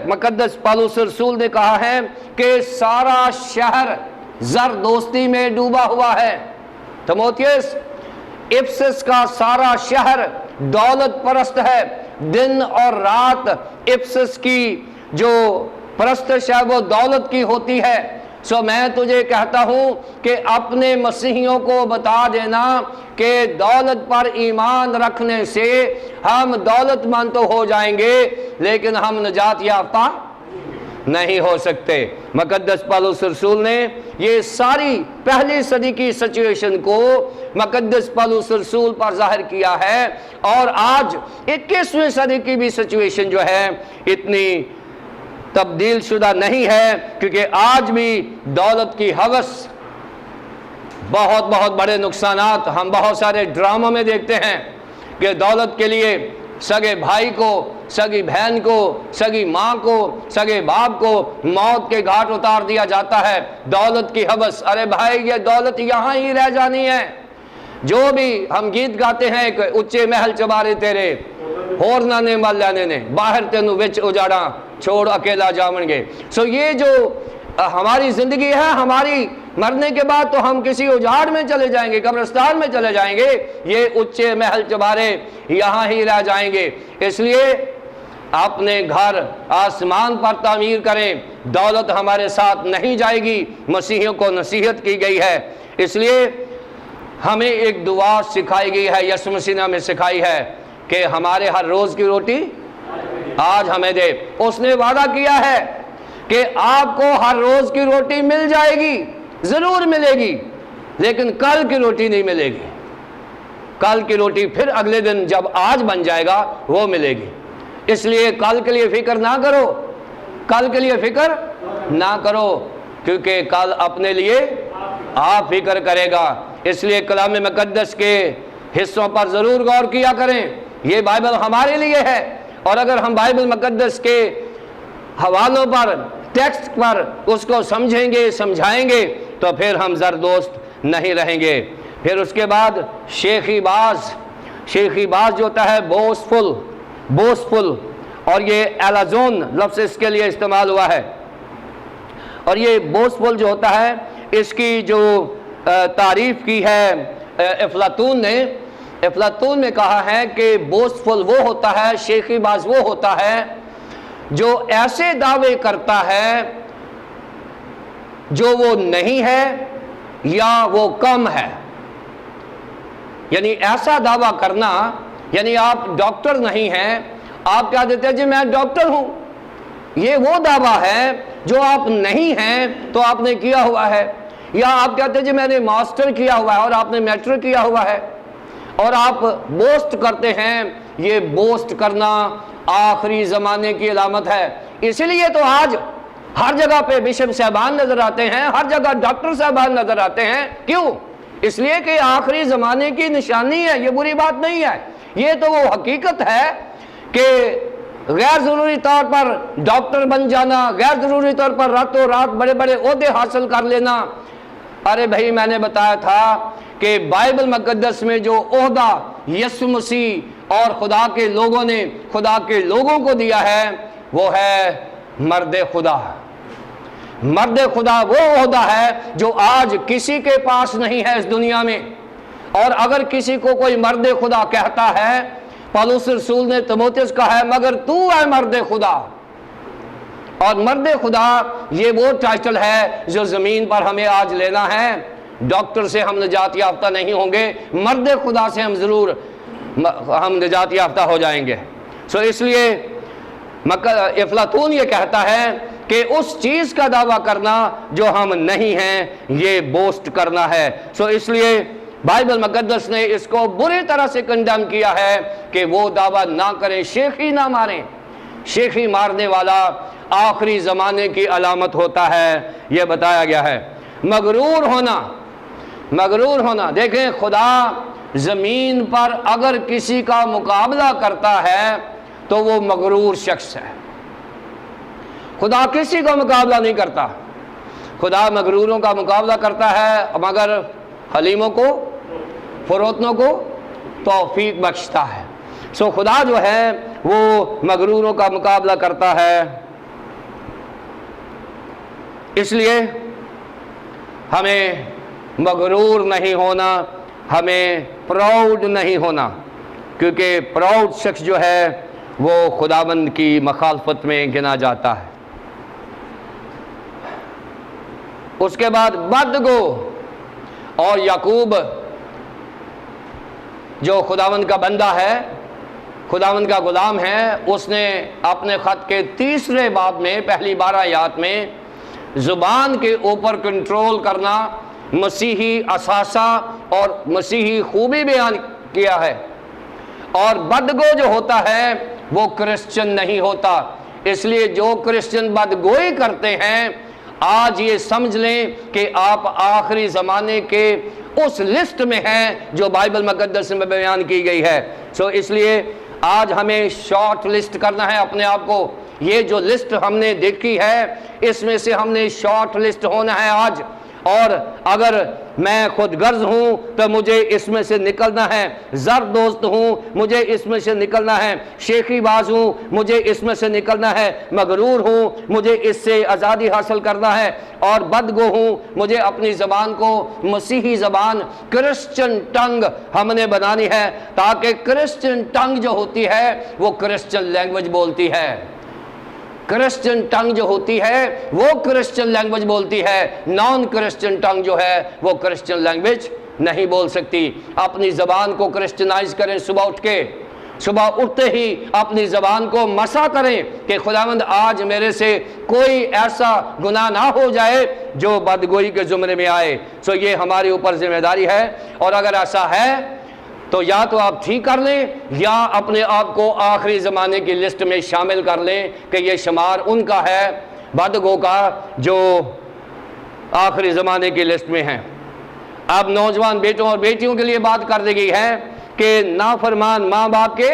[SPEAKER 1] مقدس پالوس رسول نے کہا ہے کہ سارا شہر زردوستی میں ڈوبا ہوا ہے۔ تیموتھیوس، افسس کا سارا شہر دولت پرست ہے، دن اور رات افسس کی جو پرستش ہے وہ دولت کی ہوتی ہے۔ سو میں تجھے کہتا ہوں کہ اپنے مسیحیوں کو بتا دینا کہ دولت پر ایمان رکھنے سے ہم دولت مند تو ہو جائیں گے لیکن ہم نجات یافتہ نہیں ہو سکتے۔ مقدس پالوس رسول نے یہ ساری پہلی صدی کی سچویشن کو مقدس پالوس رسول پر ظاہر کیا ہے، اور آج 21ویں صدی کی بھی سچویشن جو ہے اتنی تبدیل شدہ نہیں ہے، کیونکہ آج بھی دولت کی ہوس بہت بہت بڑے نقصانات ہم بہت سارے ڈراموں میں دیکھتے ہیں کہ دولت کے لیے سگے بھائی کو، سگی بہن کو، سگی ماں کو، سگے باپ کو موت کے گھاٹ اتار دیا جاتا ہے۔ دولت کی ہوس، ارے بھائی یہ دولت یہاں ہی رہ جانی ہے۔ جو بھی ہم گیت گاتے ہیں کہ اچے محل چبارے تیرے، ہورنا نے مل لینے نے، باہر تینوں وچ اجاڑا چھوڑ اکیلا جاون گے۔ سو یہ جو ہماری زندگی ہے، ہماری مرنے کے بعد تو ہم کسی اجاڑ میں چلے جائیں گے، قبرستان میں چلے جائیں گے، یہ اچے محل چبارے یہاں ہی رہ جائیں گے۔ اس لیے اپنے گھر آسمان پر تعمیر کریں، دولت ہمارے ساتھ نہیں جائے گی۔ مسیحیوں کو نصیحت کی گئی ہے، اس لیے ہمیں ایک دعا سکھائی گئی ہے، یسوع مسیح نے ہمیں سکھائی ہے کہ ہمارے ہر روز کی روٹی آج ہمیں دے۔ اس نے وعدہ کیا ہے کہ آپ کو ہر روز کی روٹی مل جائے گی، ضرور ملے گی، لیکن کل کی روٹی نہیں ملے گی۔ کل کی روٹی پھر اگلے دن جب آج بن جائے گا وہ ملے گی۔ اس لیے کل کے لیے فکر نہ کرو، کل کے لیے فکر نہ کرو، کیونکہ کل اپنے لیے آپ فکر کرے گا۔ اس لیے کلام مقدس کے حصوں پر ضرور غور کیا کریں، یہ بائبل ہمارے لیے ہے، اور اگر ہم بائبل مقدس کے حوالوں پر، ٹیکسٹ پر اس کو سمجھیں گے، سمجھائیں گے تو پھر ہم زردوست نہیں رہیں گے۔ پھر اس کے بعد شیخی باز جو ہوتا ہے بوسفل، اور یہ ایلازون لفظ اس کے لیے استعمال ہوا ہے۔ اور یہ بوسفل جو ہوتا ہے، اس کی جو تعریف کی ہے افلاطون نے، افلاطون نے کہا ہے کہ بوسٹفل وہ ہوتا ہے، شیخی باز وہ ہوتا ہے جو ایسے دعوے کرتا ہے جو وہ نہیں ہے یا وہ کم ہے۔ یعنی ایسا دعویٰ کرنا، یعنی آپ ڈاکٹر نہیں ہیں، آپ کیا دیتے ہیں جی میں ڈاکٹر ہوں، یہ وہ دعویٰ ہے جو آپ نہیں ہیں تو آپ نے کیا ہوا ہے۔ یا آپ کہتے ہیں جی میں نے ماسٹر کیا ہوا ہے اور آپ نے میٹرک کیا ہوا ہے، اور آپ بوسٹ کرتے ہیں۔ یہ بوسٹ کرنا آخری زمانے کی علامت ہے۔ اسی لیے تو آج ہر جگہ پہ بشپ صاحبان نظر آتے ہیں، ہر جگہ ڈاکٹر صاحبان نظر آتے ہیں۔ کیوں؟ اس لیے کہ آخری زمانے کی نشانی ہے، یہ بری بات نہیں ہے، یہ تو وہ حقیقت ہے کہ غیر ضروری طور پر ڈاکٹر بن جانا، غیر ضروری طور پر راتوں رات بڑے بڑے عہدے حاصل کر لینا۔ ارے بھائی میں نے بتایا تھا کہ بائبل مقدس میں جو عہدہ یسوع مسیح اور خدا کے لوگوں نے خدا کے لوگوں کو دیا ہے وہ ہے مرد خدا۔ مرد خدا وہ عہدہ ہے جو آج کسی کے پاس نہیں ہے اس دنیا میں، اور اگر کسی کو کوئی مرد خدا کہتا ہے، پولس رسول نے تیموتھیوس کہا ہے مگر تو ہے مرد خدا۔ اور مرد خدا یہ وہ ٹائٹل ہے جو زمین پر ہمیں آج لینا ہے۔ ڈاکٹر سے ہم نجات یافتہ نہیں ہوں گے، مرد خدا سے ہم ضرور ہم نجات یافتہ ہو جائیں گے۔ اس لیے افلاطون یہ کہتا ہے کہ اس چیز کا دعویٰ کرنا جو ہم نہیں ہیں یہ بوسٹ کرنا ہے۔ اس لیے بائبل مقدس نے اس کو بری طرح سے کنڈیم کیا ہے کہ وہ دعویٰ نہ کریں، شیخی نہ ماریں۔ شیخی مارنے والا آخری زمانے کی علامت ہوتا ہے، یہ بتایا گیا ہے۔ مغرور ہونا، مغرور ہونا، دیکھیں خدا زمین پر اگر کسی کا مقابلہ کرتا ہے تو وہ مغرور شخص ہے۔ خدا کسی کا مقابلہ نہیں کرتا، خدا مغروروں کا مقابلہ کرتا ہے مگر حلیموں کو، فروتنوں کو توفیق بخشتا ہے۔ خدا جو ہے وہ مغروروں کا مقابلہ کرتا ہے۔ اس لیے ہمیں مغرور نہیں ہونا، ہمیں پراؤڈ نہیں ہونا، کیونکہ پراؤڈ شخص جو ہے وہ خداوند کی مخالفت میں گنا جاتا ہے۔ اس کے بعد بدگو، اور یعقوب جو خداوند کا بندہ ہے، خداوند کا غلام ہے، اس نے اپنے خط کے 3 باب میں پہلی 12 آیات میں زبان کے اوپر کنٹرول کرنا، مسیحی اثاثہ اور مسیحی خوبی بیان کیا ہے۔ اور بدگو جو ہوتا ہے وہ کرسچن نہیں ہوتا۔ اس لیے جو کرسچن بدگوئی کرتے ہیں آج یہ سمجھ لیں کہ آپ آخری زمانے کے اس لسٹ میں ہیں جو بائبل مقدس میں بیان کی گئی ہے۔ اس لیے آج ہمیں شارٹ لسٹ کرنا ہے اپنے آپ کو۔ یہ جو لسٹ ہم نے دیکھی ہے اس میں سے ہم نے شارٹ لسٹ ہونا ہے آج، اور اگر میں خود غرض ہوں تو مجھے اس میں سے نکلنا ہے، زر دوست ہوں مجھے اس میں سے نکلنا ہے، شیخی باز ہوں مجھے اس میں سے نکلنا ہے، مغرور ہوں مجھے اس سے آزادی حاصل کرنا ہے، اور بدگو ہوں مجھے اپنی زبان کو مسیحی زبان کرسچن ٹنگ ہم نے بنانی ہے، تاکہ کرسچن ٹنگ جو ہوتی ہے وہ کرسچن لینگویج بولتی ہے۔ کرسچن ٹنگ جو ہوتی ہے وہ کرسچن لینگویج بولتی ہے، نان کرسچن ٹنگ جو ہے وہ کرسچن لینگویج نہیں بول سکتی۔ اپنی زبان کو کرسچنائز کریں، صبح اٹھتے ہی اپنی زبان کو مسا کریں کہ خداوند آج میرے سے کوئی ایسا گناہ نہ ہو جائے جو بدگوئی کے زمرے میں آئے۔ یہ ہمارے اوپر ذمہ داری ہے، اور اگر ایسا ہے تو یا تو آپ ٹھیک کر لیں یا اپنے آپ کو آخری زمانے کی لسٹ میں شامل کر لیں کہ یہ شمار ان کا ہے، بدگو کا، جو آخری زمانے کی لسٹ میں ہیں۔ اب نوجوان بیٹوں اور بیٹیوں کے لیے بات کر دی گئی ہے کہ نافرمان، ماں باپ کے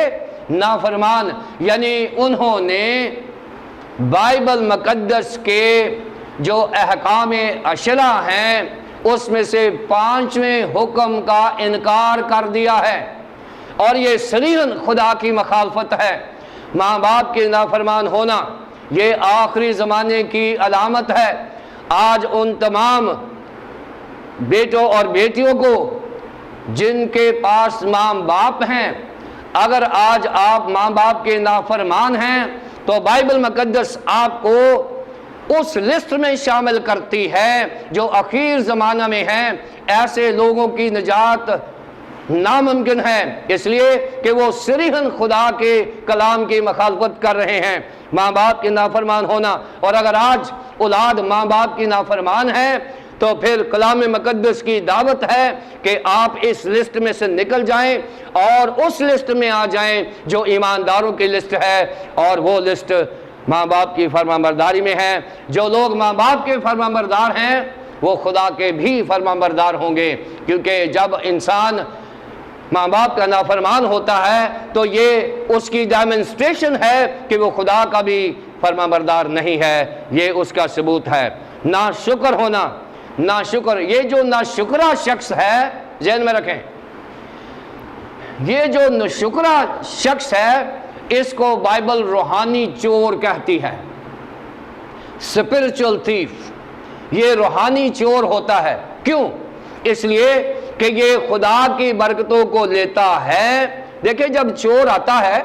[SPEAKER 1] نافرمان، یعنی انہوں نے بائبل مقدس کے جو احکام اشرع ہیں اس میں سے 5ویں حکم کا انکار کر دیا ہے، اور یہ صریحاً خدا کی مخالفت ہے۔ ماں باپ کے نافرمان ہونا یہ آخری زمانے کی علامت ہے۔ آج ان تمام بیٹوں اور بیٹیوں کو جن کے پاس ماں باپ ہیں، اگر آج آپ ماں باپ کے نافرمان ہیں تو بائبل مقدس آپ کو اس لسٹ میں شامل کرتی ہے جو اخیر زمانہ میں ہیں۔ ایسے لوگوں کی نجات ناممکن ہے، اس لیے کہ وہ صریحاً خدا کے کلام کی مخالفت کر رہے ہیں، ماں باپ کے نافرمان ہونا۔ اور اگر آج اولاد ماں باپ کی نافرمان ہے تو پھر کلام مقدس کی دعوت ہے کہ آپ اس لسٹ میں سے نکل جائیں اور اس لسٹ میں آ جائیں جو ایمانداروں کی لسٹ ہے، اور وہ لسٹ ماں باپ کی فرمانبرداری میں ہے۔ جو لوگ ماں باپ کے فرمانبردار ہیں وہ خدا کے بھی فرمانبردار ہوں گے، کیونکہ جب انسان ماں باپ کا نافرمان ہوتا ہے تو یہ اس کی ڈیمنسٹریشن ہے کہ وہ خدا کا بھی فرمانبردار نہیں ہے، یہ اس کا ثبوت ہے۔ ناشکر ہونا، ناشکر، یہ جو ناشکرہ شخص ہے، ذہن میں رکھیں، یہ جو ناشکرہ شخص ہے اس کو بائبل روحانی چور کہتی ہے، اسپرچل تھیف۔ یہ روحانی چور ہوتا ہے، کیوں؟ اس لیے کہ یہ خدا کی برکتوں کو لیتا ہے۔ دیکھیں، جب چور آتا ہے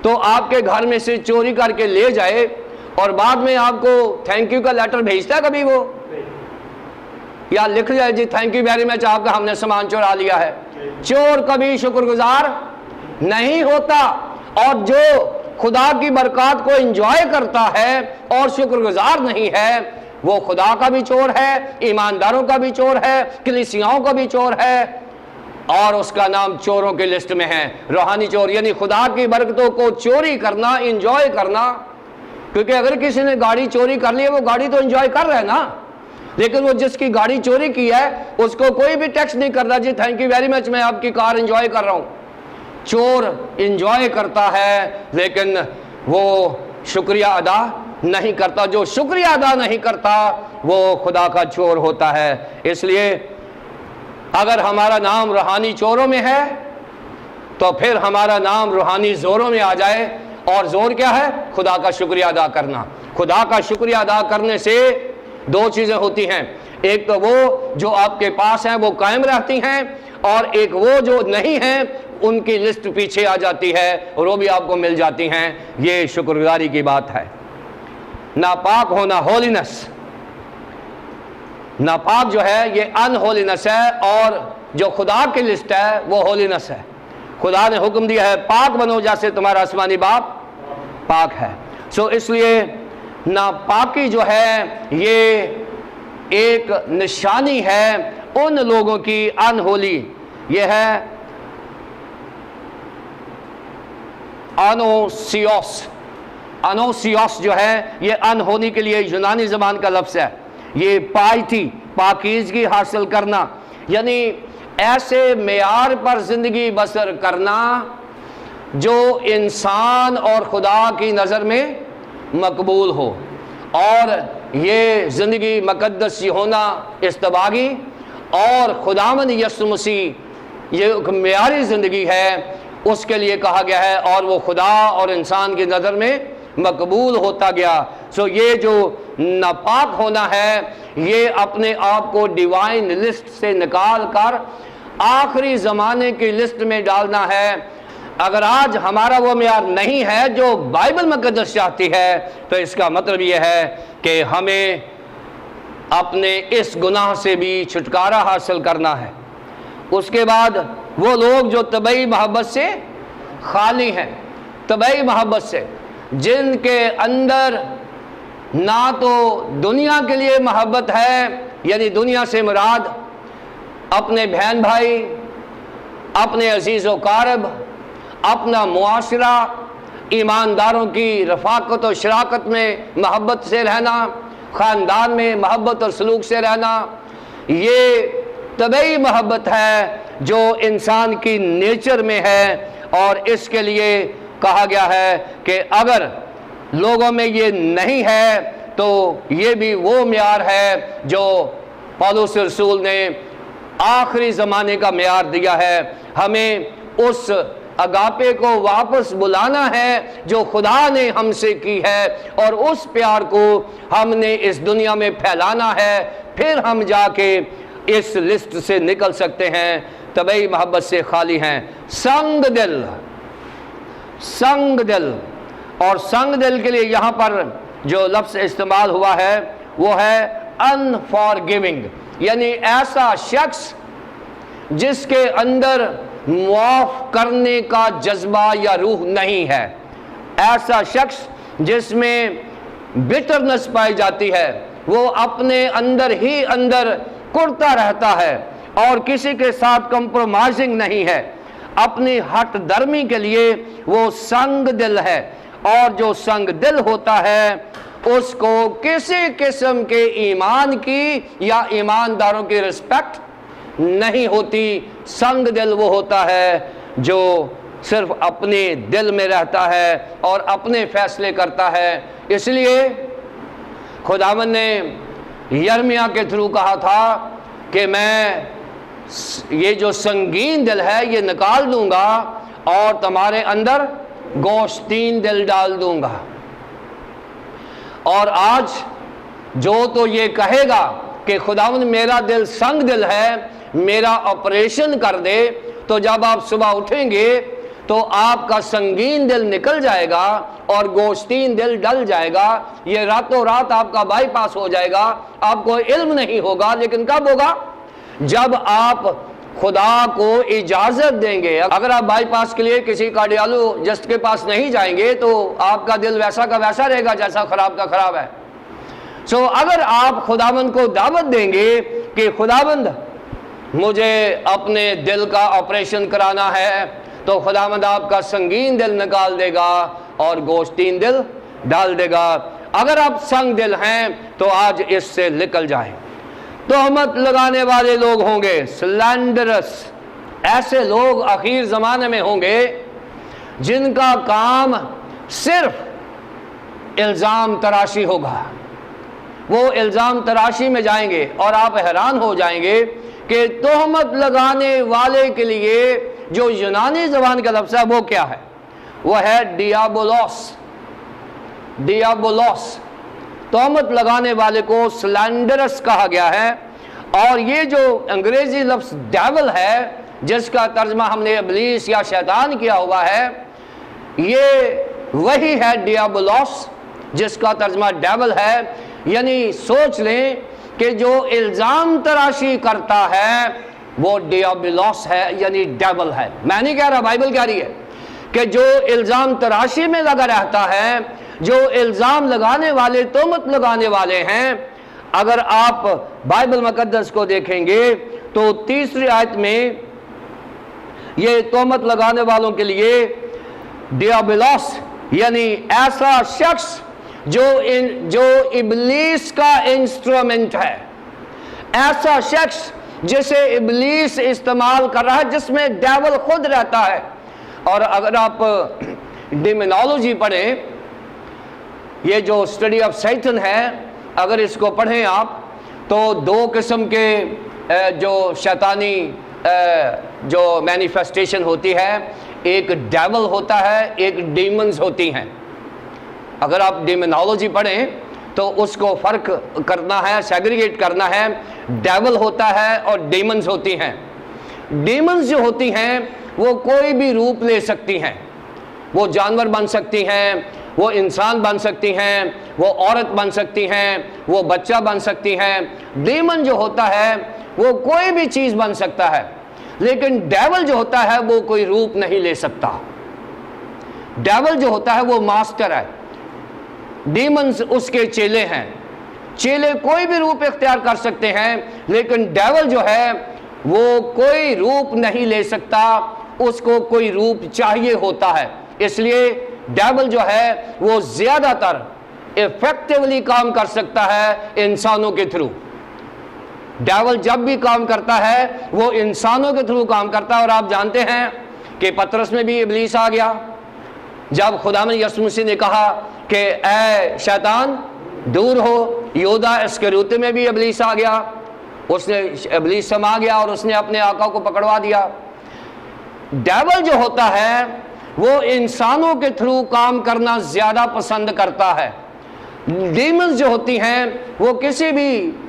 [SPEAKER 1] تو آپ کے گھر میں سے چوری کر کے لے جائے اور بعد میں آپ کو تھینک یو کا لیٹر بھیجتا ہے کبھی وہ؟ یا لکھ جائے جی تھینک یو ویری مچ، آپ کا ہم نے سامان چورا لیا ہے۔ چور کبھی شکر گزار نہیں ہوتا، اور جو خدا کی برکات کو انجوائے کرتا ہے اور شکر گزار نہیں ہے وہ خدا کا بھی چور ہے، ایمانداروں کا بھی چور ہے، کلیسیاؤں کا بھی چور ہے، اور اس کا نام چوروں کی لسٹ میں ہے۔ روحانی چور یعنی خدا کی برکتوں کو چوری کرنا، انجوائے کرنا۔ کیونکہ اگر کسی نے گاڑی چوری کر لی ہے وہ گاڑی تو انجوائے کر رہا ہے نا، لیکن وہ جس کی گاڑی چوری کی ہے اس کو کوئی بھی ٹیکس نہیں کر رہا جی تھینک یو ویری مچ میں آپ کی کار انجوائے کر رہا ہوں۔ چور انجوائے کرتا ہے لیکن وہ شکریہ ادا نہیں کرتا۔ جو شکریہ ادا نہیں کرتا وہ خدا کا چور ہوتا ہے۔ اس لیے اگر ہمارا نام روحانی چوروں میں ہے تو پھر ہمارا نام روحانی زوروں میں آ جائے، اور زور کیا ہے؟ خدا کا شکریہ ادا کرنا۔ خدا کا شکریہ ادا کرنے سے دو چیزیں ہوتی ہیں، ایک تو وہ جو آپ کے پاس ہیں وہ قائم رہتی ہیں، اور ایک وہ جو نہیں ہیں ان کی لسٹ پیچھے آ جاتی ہے اور وہ بھی آپ کو مل جاتی ہیں۔ یہ شکر گزاری کی بات ہے۔ ناپاک ہونا، ہولینس، ناپاک جو ہے یہ ان ہولینس ہے، اور جو خدا کی لسٹ ہے وہ ہولینس ہے۔ خدا نے حکم دیا ہے پاک بنو جیسے تمہارا آسمانی باپ پاک ہے۔ اس لیے ناپاکی جو ہے یہ ایک نشانی ہے ان لوگوں کی انہولی، یہ ہے انوسیوس۔ انوسیوس جو ہے یہ انہونی کے لیے یونانی زبان کا لفظ ہے۔ یہ پائیتی، پاکیزگی حاصل کرنا، یعنی ایسے معیار پر زندگی بسر کرنا جو انسان اور خدا کی نظر میں مقبول ہو، اور یہ زندگی مقدس ہونا استباغی اور خداوند یسوع مسیح یہ ایک معیاری زندگی ہے، اس کے لیے کہا گیا ہے، اور وہ خدا اور انسان کی نظر میں مقبول ہوتا گیا۔ یہ جو ناپاک ہونا ہے یہ اپنے آپ کو ڈیوائن لسٹ سے نکال کر آخری زمانے کی لسٹ میں ڈالنا ہے۔ اگر آج ہمارا وہ معیار نہیں ہے جو بائبل مقدس چاہتی ہے تو اس کا مطلب یہ ہے کہ ہمیں اپنے اس گناہ سے بھی چھٹکارا حاصل کرنا ہے۔ اس کے بعد وہ لوگ جو طبعی محبت سے خالی ہیں، طبعی محبت سے، جن کے اندر نہ تو دنیا کے لیے محبت ہے، یعنی دنیا سے مراد اپنے بہن بھائی، اپنے عزیز و قارب، اپنا معاشرہ، ایمانداروں کی رفاقت و شراکت میں محبت سے رہنا، خاندان میں محبت اور سلوک سے رہنا، یہ طبعی محبت ہے جو انسان کی نیچر میں ہے، اور اس کے لیے کہا گیا ہے کہ اگر لوگوں میں یہ نہیں ہے تو یہ بھی وہ معیار ہے جو پولس رسول نے آخری زمانے کا معیار دیا ہے۔ ہمیں اس اگاپے کو واپس بلانا ہے جو خدا نے ہم سے کی ہے، اور اس پیار کو ہم نے اس دنیا میں پھیلانا ہے، پھر ہم جا کے اس لسٹ سے نکل سکتے ہیں، طبعی محبت سے خالی ہیں۔ سنگ دل، سنگ دل، اور سنگ دل کے لیے یہاں پر جو لفظ استعمال ہوا ہے وہ ہے unforgiving، یعنی ایسا شخص جس کے اندر معاف کرنے کا جذبہ یا روح نہیں ہے، ایسا شخص جس میں بٹرنس پائی جاتی ہے، وہ اپنے اندر ہی اندر کڑتا رہتا ہے اور کسی کے ساتھ کمپرومائزنگ نہیں ہے، اپنی ہٹ درمی کے لیے وہ سنگ دل ہے۔ اور جو سنگ دل ہوتا ہے اس کو کسی قسم کے ایمان کی یا ایمانداروں کی رسپیکٹ نہیں ہوتی۔ سنگ دل وہ ہوتا ہے جو صرف اپنے دل میں رہتا ہے اور اپنے فیصلے کرتا ہے۔ اس لیے خداوند نے یرمیہ کے تھرو کہا تھا کہ میں یہ جو سنگین دل ہے یہ نکال دوں گا اور تمہارے اندر گوشتین دل ڈال دوں گا۔ اور آج جو تو یہ کہے گا کہ خداوند میرا دل سنگ دل ہے، میرا آپریشن کر دے، تو جب آپ صبح اٹھیں گے تو آپ کا سنگین دل نکل جائے گا اور گوشتین دل ڈل جائے گا، یہ راتوں رات آپ کا بائی پاس ہو جائے گا، آپ کو علم نہیں ہوگا۔ لیکن کب ہوگا؟ جب آپ خدا کو اجازت دیں گے۔ اگر آپ بائی پاس کے لیے کسی کارڈیالوجسٹ کے پاس نہیں جائیں گے تو آپ کا دل ویسا کا ویسا رہے گا جیسا خراب کا خراب ہے۔ اگر آپ خداوند کو دعوت دیں گے کہ خداوند مجھے اپنے دل کا آپریشن کرانا ہے، تو خداوند آپ کا سنگین دل نکال دے گا اور گوشتین دل ڈال دے گا۔ اگر آپ سنگ دل ہیں تو آج اس سے نکل جائیں۔ تہمت لگانے والے لوگ ہوں گے، سلینڈرس، ایسے لوگ اخیر زمانے میں ہوں گے جن کا کام صرف الزام تراشی ہوگا۔ وہ الزام تراشی میں جائیں گے اور آپ حیران ہو جائیں گے کہ تہمت لگانے والے کے لیے جو یونانی زبان کا لفظ ہے وہ کیا ہے؟ وہ ہے ڈیابولوس۔ ڈیابولوس، تہمت لگانے والے کو سلینڈرس کہا گیا ہے۔ اور یہ جو انگریزی لفظ ڈیول ہے جس کا ترجمہ ہم نے ابلیس یا شیطان کیا ہوا ہے، یہ وہی ہے ڈیابولوس جس کا ترجمہ ڈیول ہے۔ یعنی سوچ لیں کہ جو الزام تراشی کرتا ہے وہ ڈیابولوس ہے، یعنی ڈیول ہے۔ میں نہیں کہہ رہا، بائبل کہہ رہی ہے کہ جو الزام تراشی میں لگا رہتا ہے، جو الزام لگانے والے، تہمت لگانے والے ہیں، اگر آپ بائبل مقدس کو دیکھیں گے تو 3 آیت میں یہ تہمت لگانے والوں کے لیے ڈیابولوس یعنی ایسا شخص جو ابلیس کا انسٹرومنٹ ہے، ایسا شخص جسے ابلیس استعمال کر رہا ہے، جس میں ڈیول خود رہتا ہے۔ اور اگر آپ ڈیمونالوجی پڑھیں، یہ جو اسٹڈی آف سیٹن ہے، اگر اس کو پڑھیں آپ تو 2 قسم کے جو شیطانی جو مینیفیسٹیشن ہوتی ہے، ایک ڈیول ہوتا ہے، ایک ڈیمنز ہوتی ہیں۔ اگر آپ ڈیمونالوجی پڑھیں تو اس کو فرق کرنا ہے، سیگریگیٹ کرنا ہے، ڈیول ہوتا ہے اور ڈیمنز ہوتی ہیں۔ ڈیمنز جو ہوتی ہیں وہ کوئی بھی روپ لے سکتی ہیں، وہ جانور بن سکتی ہیں، وہ انسان بن سکتی ہیں، وہ عورت بن سکتی ہیں، وہ بچہ بن سکتی ہیں۔ ڈیمن جو ہوتا ہے وہ کوئی بھی چیز بن سکتا ہے، لیکن ڈیول جو ہوتا ہے وہ کوئی روپ نہیں لے سکتا۔ ڈیول جو ہوتا ہے وہ ماسٹر ہے، ڈیمنز اس کے چیلے ہیں۔ چیلے کوئی بھی روپ اختیار کر سکتے ہیں، لیکن ڈیول جو ہے وہ کوئی روپ نہیں لے سکتا، اس کو کوئی روپ چاہیے ہوتا ہے۔ اس لیے ڈیول جو ہے وہ زیادہ تر ایفیکٹیولی کام کر سکتا ہے انسانوں کے تھرو۔ ڈیول جب بھی کام کرتا ہے وہ انسانوں کے تھرو کام کرتا ہے۔ اور آپ جانتے ہیں کہ پطرس میں بھی ابلیس آ گیا جب خداوند یسوع مسیح نے کہا کہ اے شیطان دور ہو۔ یہودا اسکریوتی میں بھی ابلیس آ گیا، اس نے ابلیس سما گیا اور اس نے اپنے آقا کو پکڑوا دیا۔ ڈیول جو ہوتا ہے وہ انسانوں کے تھرو کام کرنا زیادہ پسند کرتا ہے۔ ڈیمنز جو ہوتی ہیں وہ کسی بھی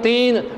[SPEAKER 1] 3,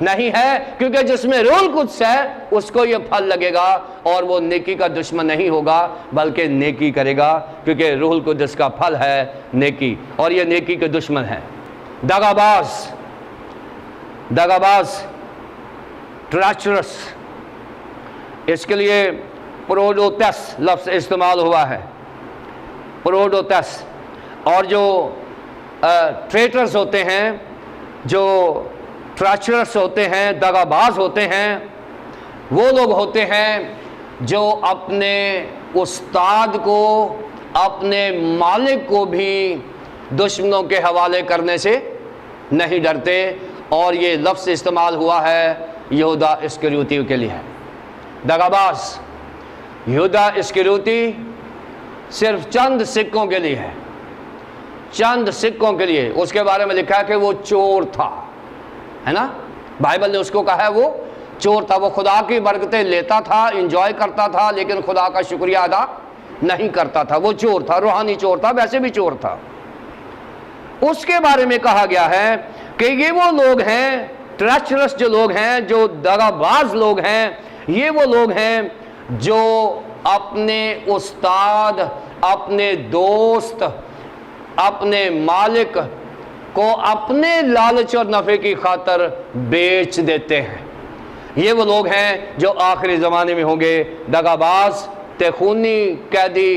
[SPEAKER 1] نہیں ہے، کیونکہ جس میں روح القدس ہے اس کو یہ پھل لگے گا اور وہ نیکی کا دشمن نہیں ہوگا بلکہ نیکی کرے گا، کیونکہ روح القدس کا پھل ہے نیکی، اور یہ نیکی کے دشمن ہے۔ دغاباز، ٹریچرس، اس کے لیے پروڈوتس لفظ استعمال ہوا ہے، پروڈوتس۔ اور جو ٹریٹرز ہوتے ہیں، جو ٹریچرس ہوتے ہیں، دغاباز ہوتے ہیں، وہ لوگ ہوتے ہیں جو اپنے استاد کو، اپنے مالک کو بھی دشمنوں کے حوالے کرنے سے نہیں ڈرتے، اور یہ لفظ استعمال ہوا ہے یہودا اسکریوتی کے لیے۔ دغاباز، یہودا اسکریوتی صرف چند سکوں کے لیے ہے، چند سکوں کے لیے۔ اس کے بارے میں لکھا ہے کہ وہ چور تھا، ہے نا، بائبل نے اس کو کہا ہے وہ چور تھا، وہ خدا کی برکتیں لیتا تھا، انجوائے کرتا تھا، لیکن خدا کا شکریہ ادا نہیں کرتا تھا، وہ چور تھا، روحانی چور تھا، ویسے بھی چور تھا۔ اس کے بارے میں کہا گیا ہے کہ یہ وہ لوگ ہیں، ٹریچرس جو لوگ ہیں، جو دغاباز لوگ ہیں، یہ وہ لوگ ہیں جو اپنے استاد، اپنے دوست، اپنے مالک کو اپنے لالچ اور نفع کی خاطر بیچ دیتے ہیں۔ یہ وہ لوگ ہیں جو آخری زمانے میں ہوں گے، دغاباز تے خونی قیدی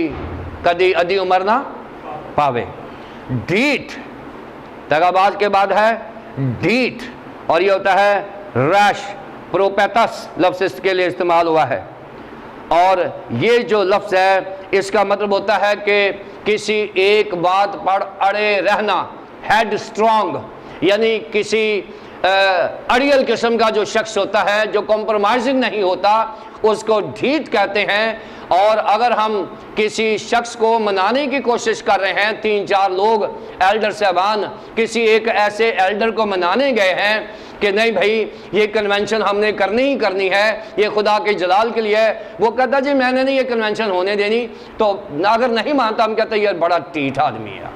[SPEAKER 1] کدی ادی عمر نہ پاوے۔ ڈھیٹ، دغاباز کے بعد ہے ڈھیٹ، اور یہ ہوتا ہے ریش، پروپیتس لفظ اس کے لیے استعمال ہوا ہے۔ اور یہ جو لفظ ہے اس کا مطلب ہوتا ہے کہ کسی ایک بات پر اڑے رہنا، ہیڈ اسٹرانگ، یعنی کسی اڑیل قسم کا جو شخص ہوتا ہے، جو کمپرومائزنگ نہیں ہوتا، اس کو ڈھیٹ کہتے ہیں۔ اور اگر ہم کسی شخص کو منانے کی کوشش کر رہے ہیں، 3-4 لوگ ایلڈر صاحبان کسی ایک ایسے ایلڈر کو منانے گئے ہیں کہ نہیں بھائی یہ کنونشن ہم نے کرنی ہی کرنی ہے، یہ خدا کے جلال کے لیے ہے، وہ کہتا جی میں نے نہیں یہ کنونشن ہونے دینی، تو اگر نہیں مانتا ہم کہتے یہ بڑا ٹھیٹ آدمی ہے۔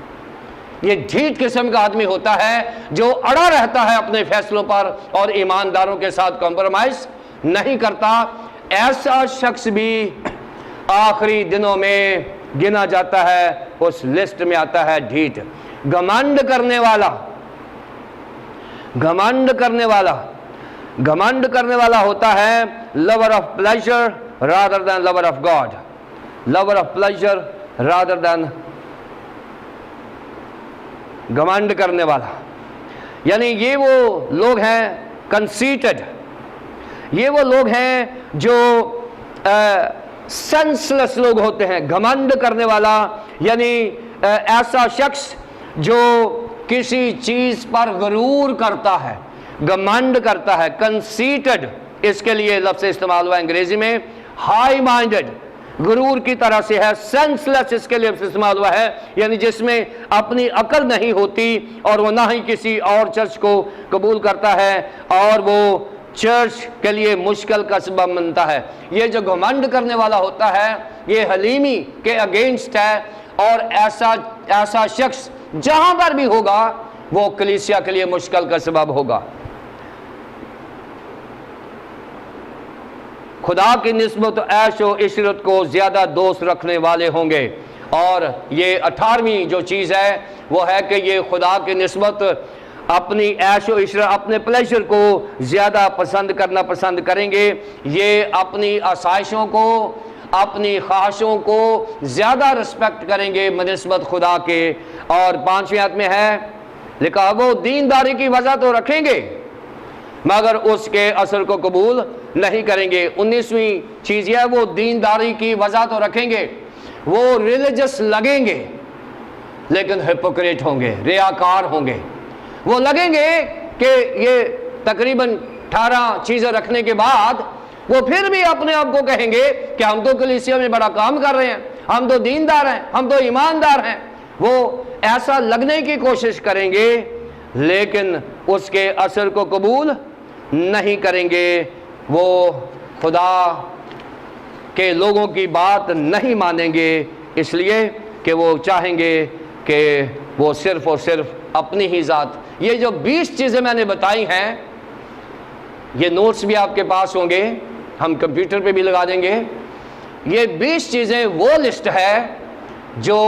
[SPEAKER 1] یہ ڈھیٹ قسم کا آدمی ہوتا ہے جو اڑا رہتا ہے اپنے فیصلوں پر اور ایمانداروں کے ساتھ کمپرومائز نہیں کرتا۔ ایسا شخص بھی آخری دنوں میں گنا جاتا ہے، اس لسٹ میں آتا ہے ڈھیٹ۔ گھمنڈ کرنے والا، گھمنڈ کرنے والا، گھمنڈ کرنے والا ہوتا ہے lover of pleasure rather than lover of God، lover of pleasure rather than، گھمنڈ کرنے والا یعنی یہ وہ لوگ ہیں conceited، یہ وہ لوگ ہیں جو سینسلیس لوگ ہوتے ہیں۔ گھمنڈ کرنے والا یعنی ایسا شخص جو کسی چیز پر غرور کرتا ہے، گھمنڈ کرتا ہے۔ کنسیٹڈ اس کے لیے لفظ استعمال ہوا انگریزی میں ہائی مائنڈڈ، غرور کی طرح سے ہے۔ سینسلیس اس کے لیے استعمال ہوا ہے یعنی جس میں اپنی عقل نہیں ہوتی، اور وہ نہ ہی کسی اور چرچ کو قبول کرتا ہے، اور وہ چرچ کے لیے مشکل کا سبب بنتا ہے۔ یہ جو گھمنڈ کرنے والا ہوتا ہے یہ حلیمی کے اگینسٹ ہے، اور ایسا شخص جہاں پر بھی ہوگا وہ کلیسیا کے لیے مشکل کا سبب ہوگا۔ خدا کی نسبت عیش و عشرت کو زیادہ دوست رکھنے والے ہوں گے، اور یہ 18ویں جو چیز ہے وہ ہے کہ یہ خدا کی نسبت اپنی عیش و عشرت، اپنے پلیجر کو زیادہ پسند کرنا پسند کریں گے۔ یہ اپنی آسائشوں کو، اپنی خواہشوں کو زیادہ رسپیکٹ کریں گے بنسبت خدا کے۔ اور 5ویں آیت میں ہے لکھا وہ دینداری کی وجہ تو رکھیں گے مگر اس کے اثر کو قبول نہیں کریں گے۔ 19ویں چیز یہ ہے وہ دینداری کی وجہ تو رکھیں گے، وہ ریلیجس لگیں گے لیکن ہپوکریٹ ہوں گے، ریاکار ہوں گے۔ وہ لگیں گے کہ یہ تقریباً 18 چیزیں رکھنے کے بعد وہ پھر بھی اپنے آپ کو کہیں گے کہ ہم تو کلیسیا میں بڑا کام کر رہے ہیں، ہم تو دیندار ہیں، ہم تو ایماندار ہیں۔ وہ ایسا لگنے کی کوشش کریں گے لیکن اس کے اثر کو قبول نہیں کریں گے۔ وہ خدا کے لوگوں کی بات نہیں مانیں گے، اس لیے کہ وہ چاہیں گے کہ وہ صرف اور صرف اپنی ہی ذات۔ یہ جو 20 چیزیں میں نے بتائی ہیں یہ نوٹس بھی آپ کے پاس ہوں گے، ہم کمپیوٹر پہ بھی لگا دیں گے۔ یہ 20 چیزیں وہ لسٹ ہے جو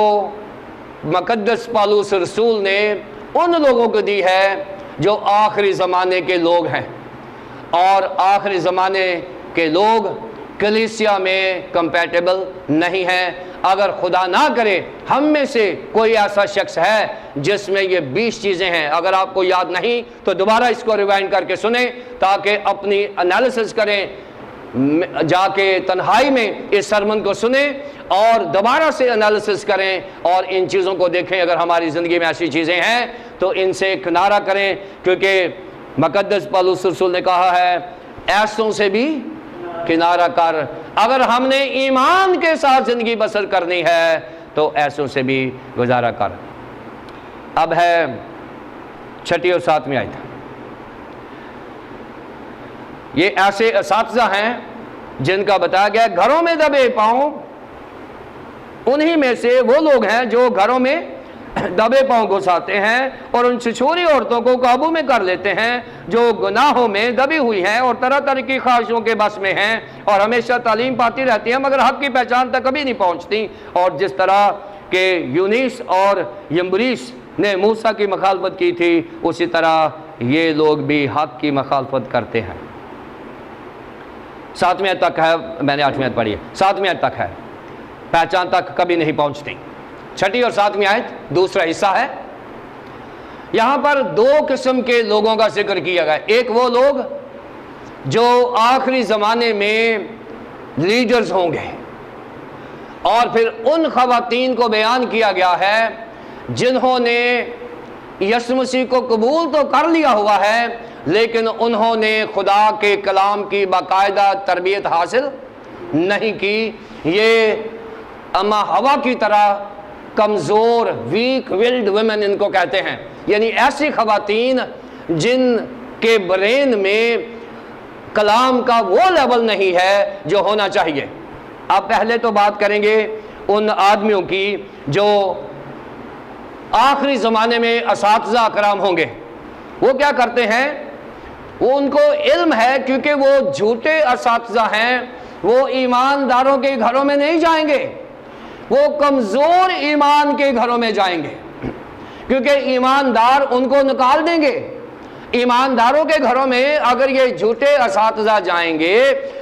[SPEAKER 1] مقدس پالوس رسول نے ان لوگوں کو دی ہے جو آخری زمانے کے لوگ ہیں، اور آخری زمانے کے لوگ کلیسیا میں کمپیٹیبل نہیں ہیں۔ اگر خدا نہ کرے ہم میں سے کوئی ایسا شخص ہے جس میں یہ 20 چیزیں ہیں، اگر آپ کو یاد نہیں تو دوبارہ اس کو ریوائنڈ کر کے سنیں تاکہ اپنی انالیسس کریں، جا کے تنہائی میں اس سرمن کو سنیں اور دوبارہ سے انالیسس کریں اور ان چیزوں کو دیکھیں۔ اگر ہماری زندگی میں ایسی چیزیں ہیں تو ان سے کنارہ کریں، کیونکہ مقدس پالوس رسول نے کہا ہے ایسوں سے بھی کنارہ کر۔ اگر ہم نے ایمان کے ساتھ زندگی بسر کرنی ہے تو ایسوں سے بھی گزارا کر۔ اب ہے 6 اور 7 آیت۔ یہ ایسے اساتذہ ہیں جن کا بتایا گیا گھروں میں دبے پاؤں، انہی میں سے وہ لوگ ہیں جو گھروں میں دبے پاؤں گھساتے ہیں اور ان چھچوری عورتوں کو قابو میں کر لیتے ہیں جو گناہوں میں دبی ہوئی ہیں اور طرح طرح کی خواہشوں کے بس میں ہیں اور ہمیشہ تعلیم پاتی رہتی ہیں مگر حق کی پہچان تک کبھی نہیں پہنچتی۔ اور جس طرح کہ یونیس اور یمبریس نے موسیٰ کی مخالفت کی تھی، اسی طرح یہ لوگ بھی حق کی مخالفت کرتے ہیں۔ 7ویں آیت تک ہے، میں نے 8ویں آیت پڑھی ہے، 7ویں آیت تک ہے، پہچان تک کبھی نہیں پہنچتی۔ 6 اور 7ویں آیت دوسرا حصہ ہے۔ یہاں پر 2 قسم کے لوگوں کا ذکر کیا گیا۔ ایک وہ لوگ جو آخری زمانے میں لیڈرز ہوں گے، اور پھر ان خواتین کو بیان کیا گیا ہے جنہوں نے یسوع مسیح کو قبول تو کر لیا ہوا ہے لیکن انہوں نے خدا کے کلام کی باقاعدہ تربیت حاصل نہیں کی۔ یہ اما ہوا کی طرح کمزور ویک ولڈ ویمن ان کو کہتے ہیں، یعنی ایسی خواتین جن کے برین میں کلام کا وہ لیول نہیں ہے جو ہونا چاہیے۔ اب پہلے تو بات کریں گے ان آدمیوں کی جو آخری زمانے میں اساتذہ اکرام ہوں گے۔ وہ کیا کرتے ہیں؟ وہ ان کو علم ہے کیونکہ وہ جھوٹے اساتذہ ہیں، وہ ایمانداروں کے گھروں میں نہیں جائیں گے، وہ کمزور ایمان کے گھروں میں جائیں گے کیونکہ ایماندار ان کو نکال دیں گے۔ ایمانداروں کے گھروں میں اگر یہ جھوٹے اساتذہ جائیں گے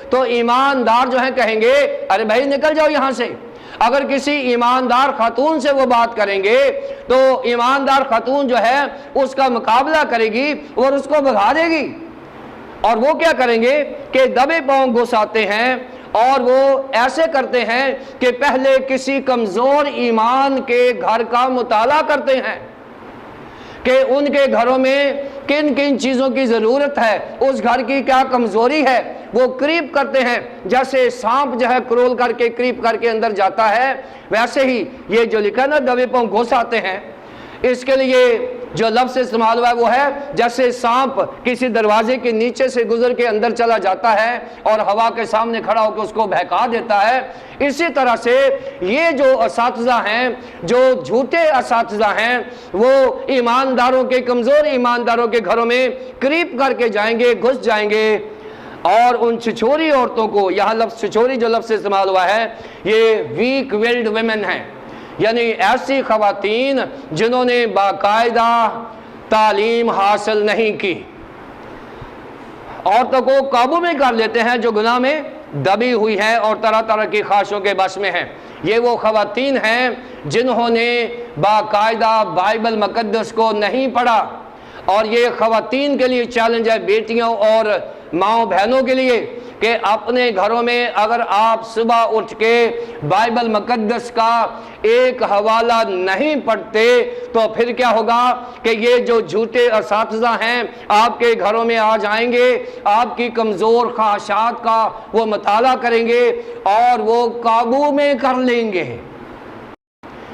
[SPEAKER 1] تو ایماندار جو ہیں کہیں گے ارے بھائی نکل جاؤ یہاں سے۔ اگر کسی ایماندار خاتون سے وہ بات کریں گے تو ایماندار خاتون جو ہے اس کا مقابلہ کرے گی اور اس کو بھگا دے گی۔ اور وہ کیا کریں گے کہ دبے پاؤں گھساتے ہیں اور وہ ایسے کرتے ہیں کہ پہلے کسی کمزور ایمان کے گھر کا مطالعہ کرتے ہیں کہ ان کے گھروں میں کن کن چیزوں کی ضرورت ہے، اس گھر کی کیا کمزوری ہے۔ وہ کریپ کرتے ہیں، جیسے سانپ جو ہے کرول کر کے کریپ کر کے اندر جاتا ہے، ویسے ہی یہ جو لکھا نا دبے پاؤں گھساتے ہیں، اس کے لیے جو لفظ استعمال ہوا ہے وہ ہے جیسے سانپ کسی دروازے کے نیچے سے گزر کے اندر چلا جاتا ہے اور ہوا کے سامنے کھڑا ہو کے اس کو بہکا دیتا ہے۔ اسی طرح سے یہ جو اساتذہ ہیں، جو جھوٹے اساتذہ ہیں، وہ ایمانداروں کے کمزور ایمانداروں کے گھروں میں کریپ کر کے جائیں گے، گھس جائیں گے اور ان چھچوری عورتوں کو، یہاں لفظ چھچوری جو لفظ استعمال ہوا ہے یہ ویک ولڈ ویمن ہیں، یعنی ایسی خواتین جنہوں نے باقاعدہ تعلیم حاصل نہیں کی، عورتوں کو قابو میں کر لیتے ہیں جو گناہ میں دبی ہوئی ہیں اور طرح طرح کی خواہشوں کے بس میں ہیں۔ یہ وہ خواتین ہیں جنہوں نے باقاعدہ بائبل مقدس کو نہیں پڑھا، اور یہ خواتین کے لیے چیلنج ہے، بیٹیوں اور ماؤں بہنوں کے لیے، کہ اپنے گھروں میں اگر آپ صبح اٹھ کے بائبل مقدس کا ایک حوالہ نہیں پڑھتے تو پھر کیا ہوگا کہ یہ جو جھوٹے اساتذہ ہیں آپ کے گھروں میں آ جائیں گے، آپ کی کمزور خواہشات کا وہ مطالعہ کریں گے اور وہ قابو میں کر لیں گے،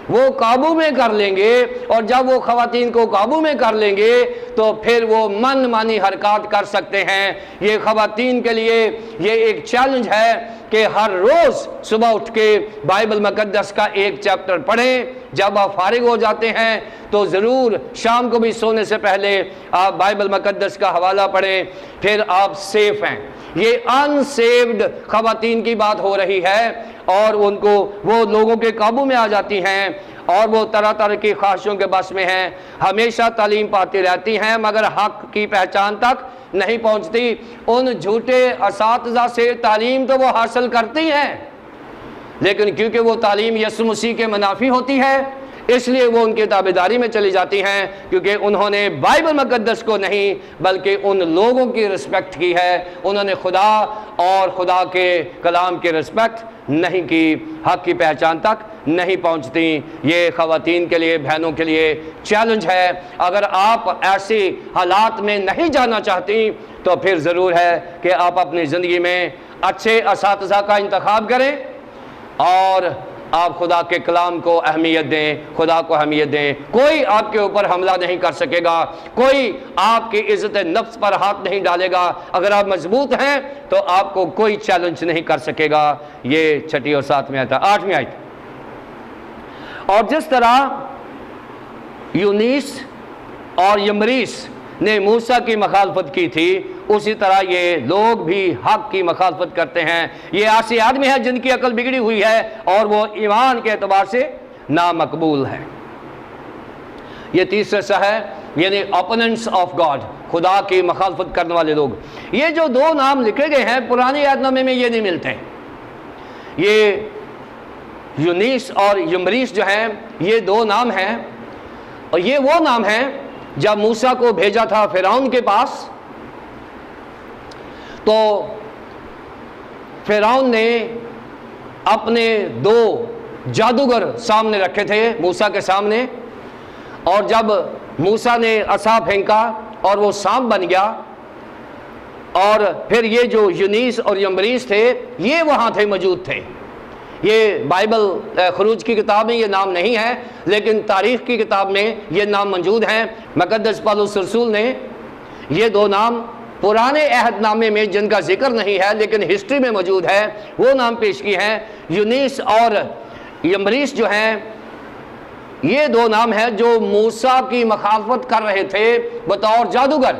[SPEAKER 1] وہ قابو میں کر لیں گے۔ اور جب وہ خواتین کو قابو میں کر لیں گے تو پھر وہ من مانی حرکات کر سکتے ہیں۔ یہ خواتین کے لیے یہ ایک چیلنج ہے کہ ہر روز صبح اٹھ کے بائبل مقدس کا ایک چیپٹر پڑھیں. جب آپ فارغ ہو جاتے ہیں تو ضرور شام کو بھی سونے سے پہلے آپ بائبل مقدس کا حوالہ پڑھیں، پھر آپ سیف ہیں. یہ ان سیوڈ خواتین کی بات ہو رہی ہے، اور ان کو وہ لوگوں کے قابو میں آ جاتی ہیں، اور وہ طرح طرح کی خواہشوں کے بس میں ہیں، ہمیشہ تعلیم پاتی رہتی ہیں مگر حق کی پہچان تک نہیں پہنچتی. ان جھوٹے اساتذہ سے تعلیم تو وہ حاصل کرتی ہیں، لیکن کیونکہ وہ تعلیم یسوع مسیح کے منافی ہوتی ہے اس لیے وہ ان کی تابعداری میں چلی جاتی ہیں، کیونکہ انہوں نے بائبل مقدس کو نہیں بلکہ ان لوگوں کی رسپیکٹ کی ہے. انہوں نے خدا اور خدا کے کلام کی رسپیکٹ نہیں کی، حق کی پہچان تک نہیں پہنچتی. یہ خواتین کے لیے، بہنوں کے لیے چیلنج ہے. اگر آپ ایسی حالات میں نہیں جانا چاہتی تو پھر ضرور ہے کہ آپ اپنی زندگی میں اچھے اساتذہ کا انتخاب کریں، اور آپ خدا کے کلام کو اہمیت دیں، خدا کو اہمیت دیں. کوئی آپ کے اوپر حملہ نہیں کر سکے گا، کوئی آپ کی عزت نفس پر ہاتھ نہیں ڈالے گا. اگر آپ مضبوط ہیں تو آپ کو کوئی چیلنج نہیں کر سکے گا. یہ 6 اور 7 آیت. 8 آیت. اور جس طرح یونیس اور یمبریس نے موسیٰ کی مخالفت کی تھی، اسی طرح یہ لوگ بھی حق کی مخالفت کرتے ہیں. یہ ایسے آدمی ہیں جن کی عقل بگڑی ہوئی ہے اور وہ ایمان کے اعتبار سے نامقبول ہے. یہ تیسرا سا ہے، یعنی اپوننٹس آف گاڈ، خدا کی مخالفت کرنے والے لوگ. یہ جو 2 نام لکھے گئے ہیں پرانے عہد نامے میں یہ نہیں ملتے. یہ یونیس اور یمبریس جو ہیں یہ 2 نام ہیں، اور یہ وہ نام ہیں جب موسیٰ کو بھیجا تھا فرعون کے پاس تو فرعون نے اپنے 2 جادوگر سامنے رکھے تھے موسیٰ کے سامنے، اور جب موسیٰ نے عصا پھینکا اور وہ سانپ بن گیا، اور پھر یہ جو یونیس اور یمبریس تھے یہ وہاں تھے، موجود تھے. یہ بائبل خروج کی کتاب میں یہ نام نہیں ہے، لیکن تاریخ کی کتاب میں یہ نام موجود ہیں. مقدس پولس رسول نے یہ 2 نام پرانے عہد نامے میں جن کا ذکر نہیں ہے لیکن ہسٹری میں موجود ہے وہ نام پیش کی ہیں. یونیس اور یمبریس جو ہیں یہ 2 نام ہیں جو موسیٰ کی مخالفت کر رہے تھے بطور جادوگر،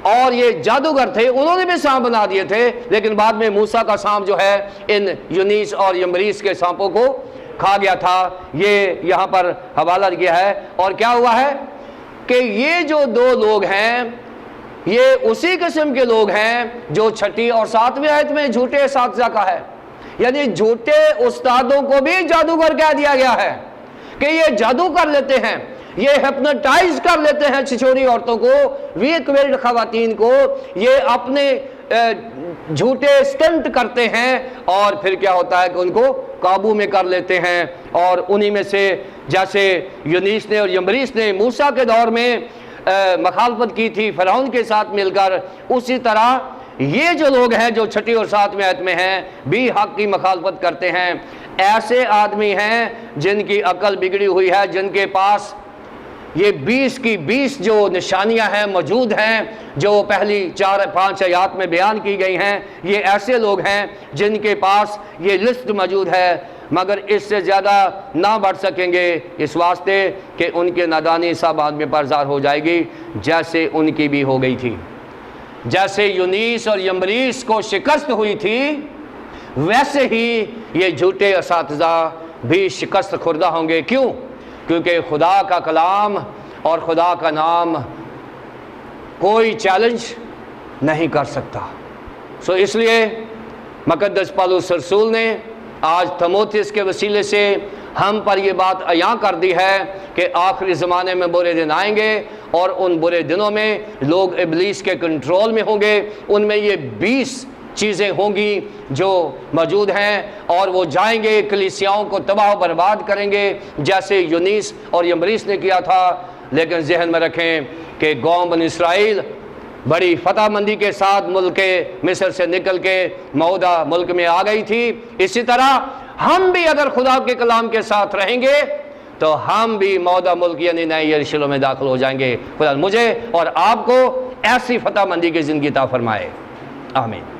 [SPEAKER 1] اور یہ جادوگر تھے، انہوں نے بھی سانپ بنا دیے تھے، لیکن بعد میں موسیٰ کا سانپ جو ہے ان یونیس اور یمبریس کے سانپوں کو کھا گیا تھا. یہ یہاں پر حوالہ دیا ہے. اور کیا ہوا ہے کہ یہ جو 2 لوگ ہیں یہ اسی قسم کے لوگ ہیں جو 6 اور 7 آیت میں جھوٹے اساتذہ کا ہے. یعنی جھوٹے استادوں کو بھی جادوگر کہہ دیا گیا ہے کہ یہ جادو کر لیتے ہیں، یہ ہپنوٹائز کر لیتے ہیں چھچوری عورتوں کو، ویک ویلڈ خواتین کو، یہ اپنے جھوٹے سٹنٹ کرتے ہیں، اور پھر کیا ہوتا ہے کہ ان کو قابو میں کر لیتے ہیں. اور انہی میں سے جیسے یونیس نے اور یمبریس نے موسیٰ کے دور میں مخالفت کی تھی فرعون کے ساتھ مل کر، اسی طرح یہ جو لوگ ہیں جو 6 اور 7 آیت میں ہیں بھی حق کی مخالفت کرتے ہیں. ایسے آدمی ہیں جن کی عقل بگڑی ہوئی ہے، جن کے پاس یہ 20 کی 20 جو نشانیاں ہیں موجود ہیں جو پہلی 4-5 آیات میں بیان کی گئی ہیں. یہ ایسے لوگ ہیں جن کے پاس یہ لسٹ موجود ہے، مگر اس سے زیادہ نہ بڑھ سکیں گے، اس واسطے کہ ان کے نادانی سب آدمی پر ظاہر ہو جائے گی جیسے ان کی بھی ہو گئی تھی. جیسے یونیس اور یمبریس کو شکست ہوئی تھی ویسے ہی یہ جھوٹے اساتذہ بھی شکست خوردہ ہوں گے. کیوں؟ کیونکہ خدا کا کلام اور خدا کا نام کوئی چیلنج نہیں کر سکتا. اس لیے مقدس پولس رسول نے آج تیموتھیوس کے وسیلے سے ہم پر یہ بات عیاں کر دی ہے کہ آخری زمانے میں برے دن آئیں گے، اور ان برے دنوں میں لوگ ابلیس کے کنٹرول میں ہوں گے. ان میں یہ 20 چیزیں ہوں گی جو موجود ہیں، اور وہ جائیں گے کلیسیاؤں کو تباہ و برباد کریں گے جیسے یونیس اور یمبریس نے کیا تھا. لیکن ذہن میں رکھیں کہ قوم بنی اسرائیل بڑی فتح مندی کے ساتھ ملک مصر سے نکل کے موعودہ ملک میں آ گئی تھی. اسی طرح ہم بھی اگر خدا کے کلام کے ساتھ رہیں گے تو ہم بھی موعودہ ملک یعنی نئے یروشلم میں داخل ہو جائیں گے. خدا مجھے اور آپ کو ایسی فتح مندی کی زندگی عطا فرمائے. آمین.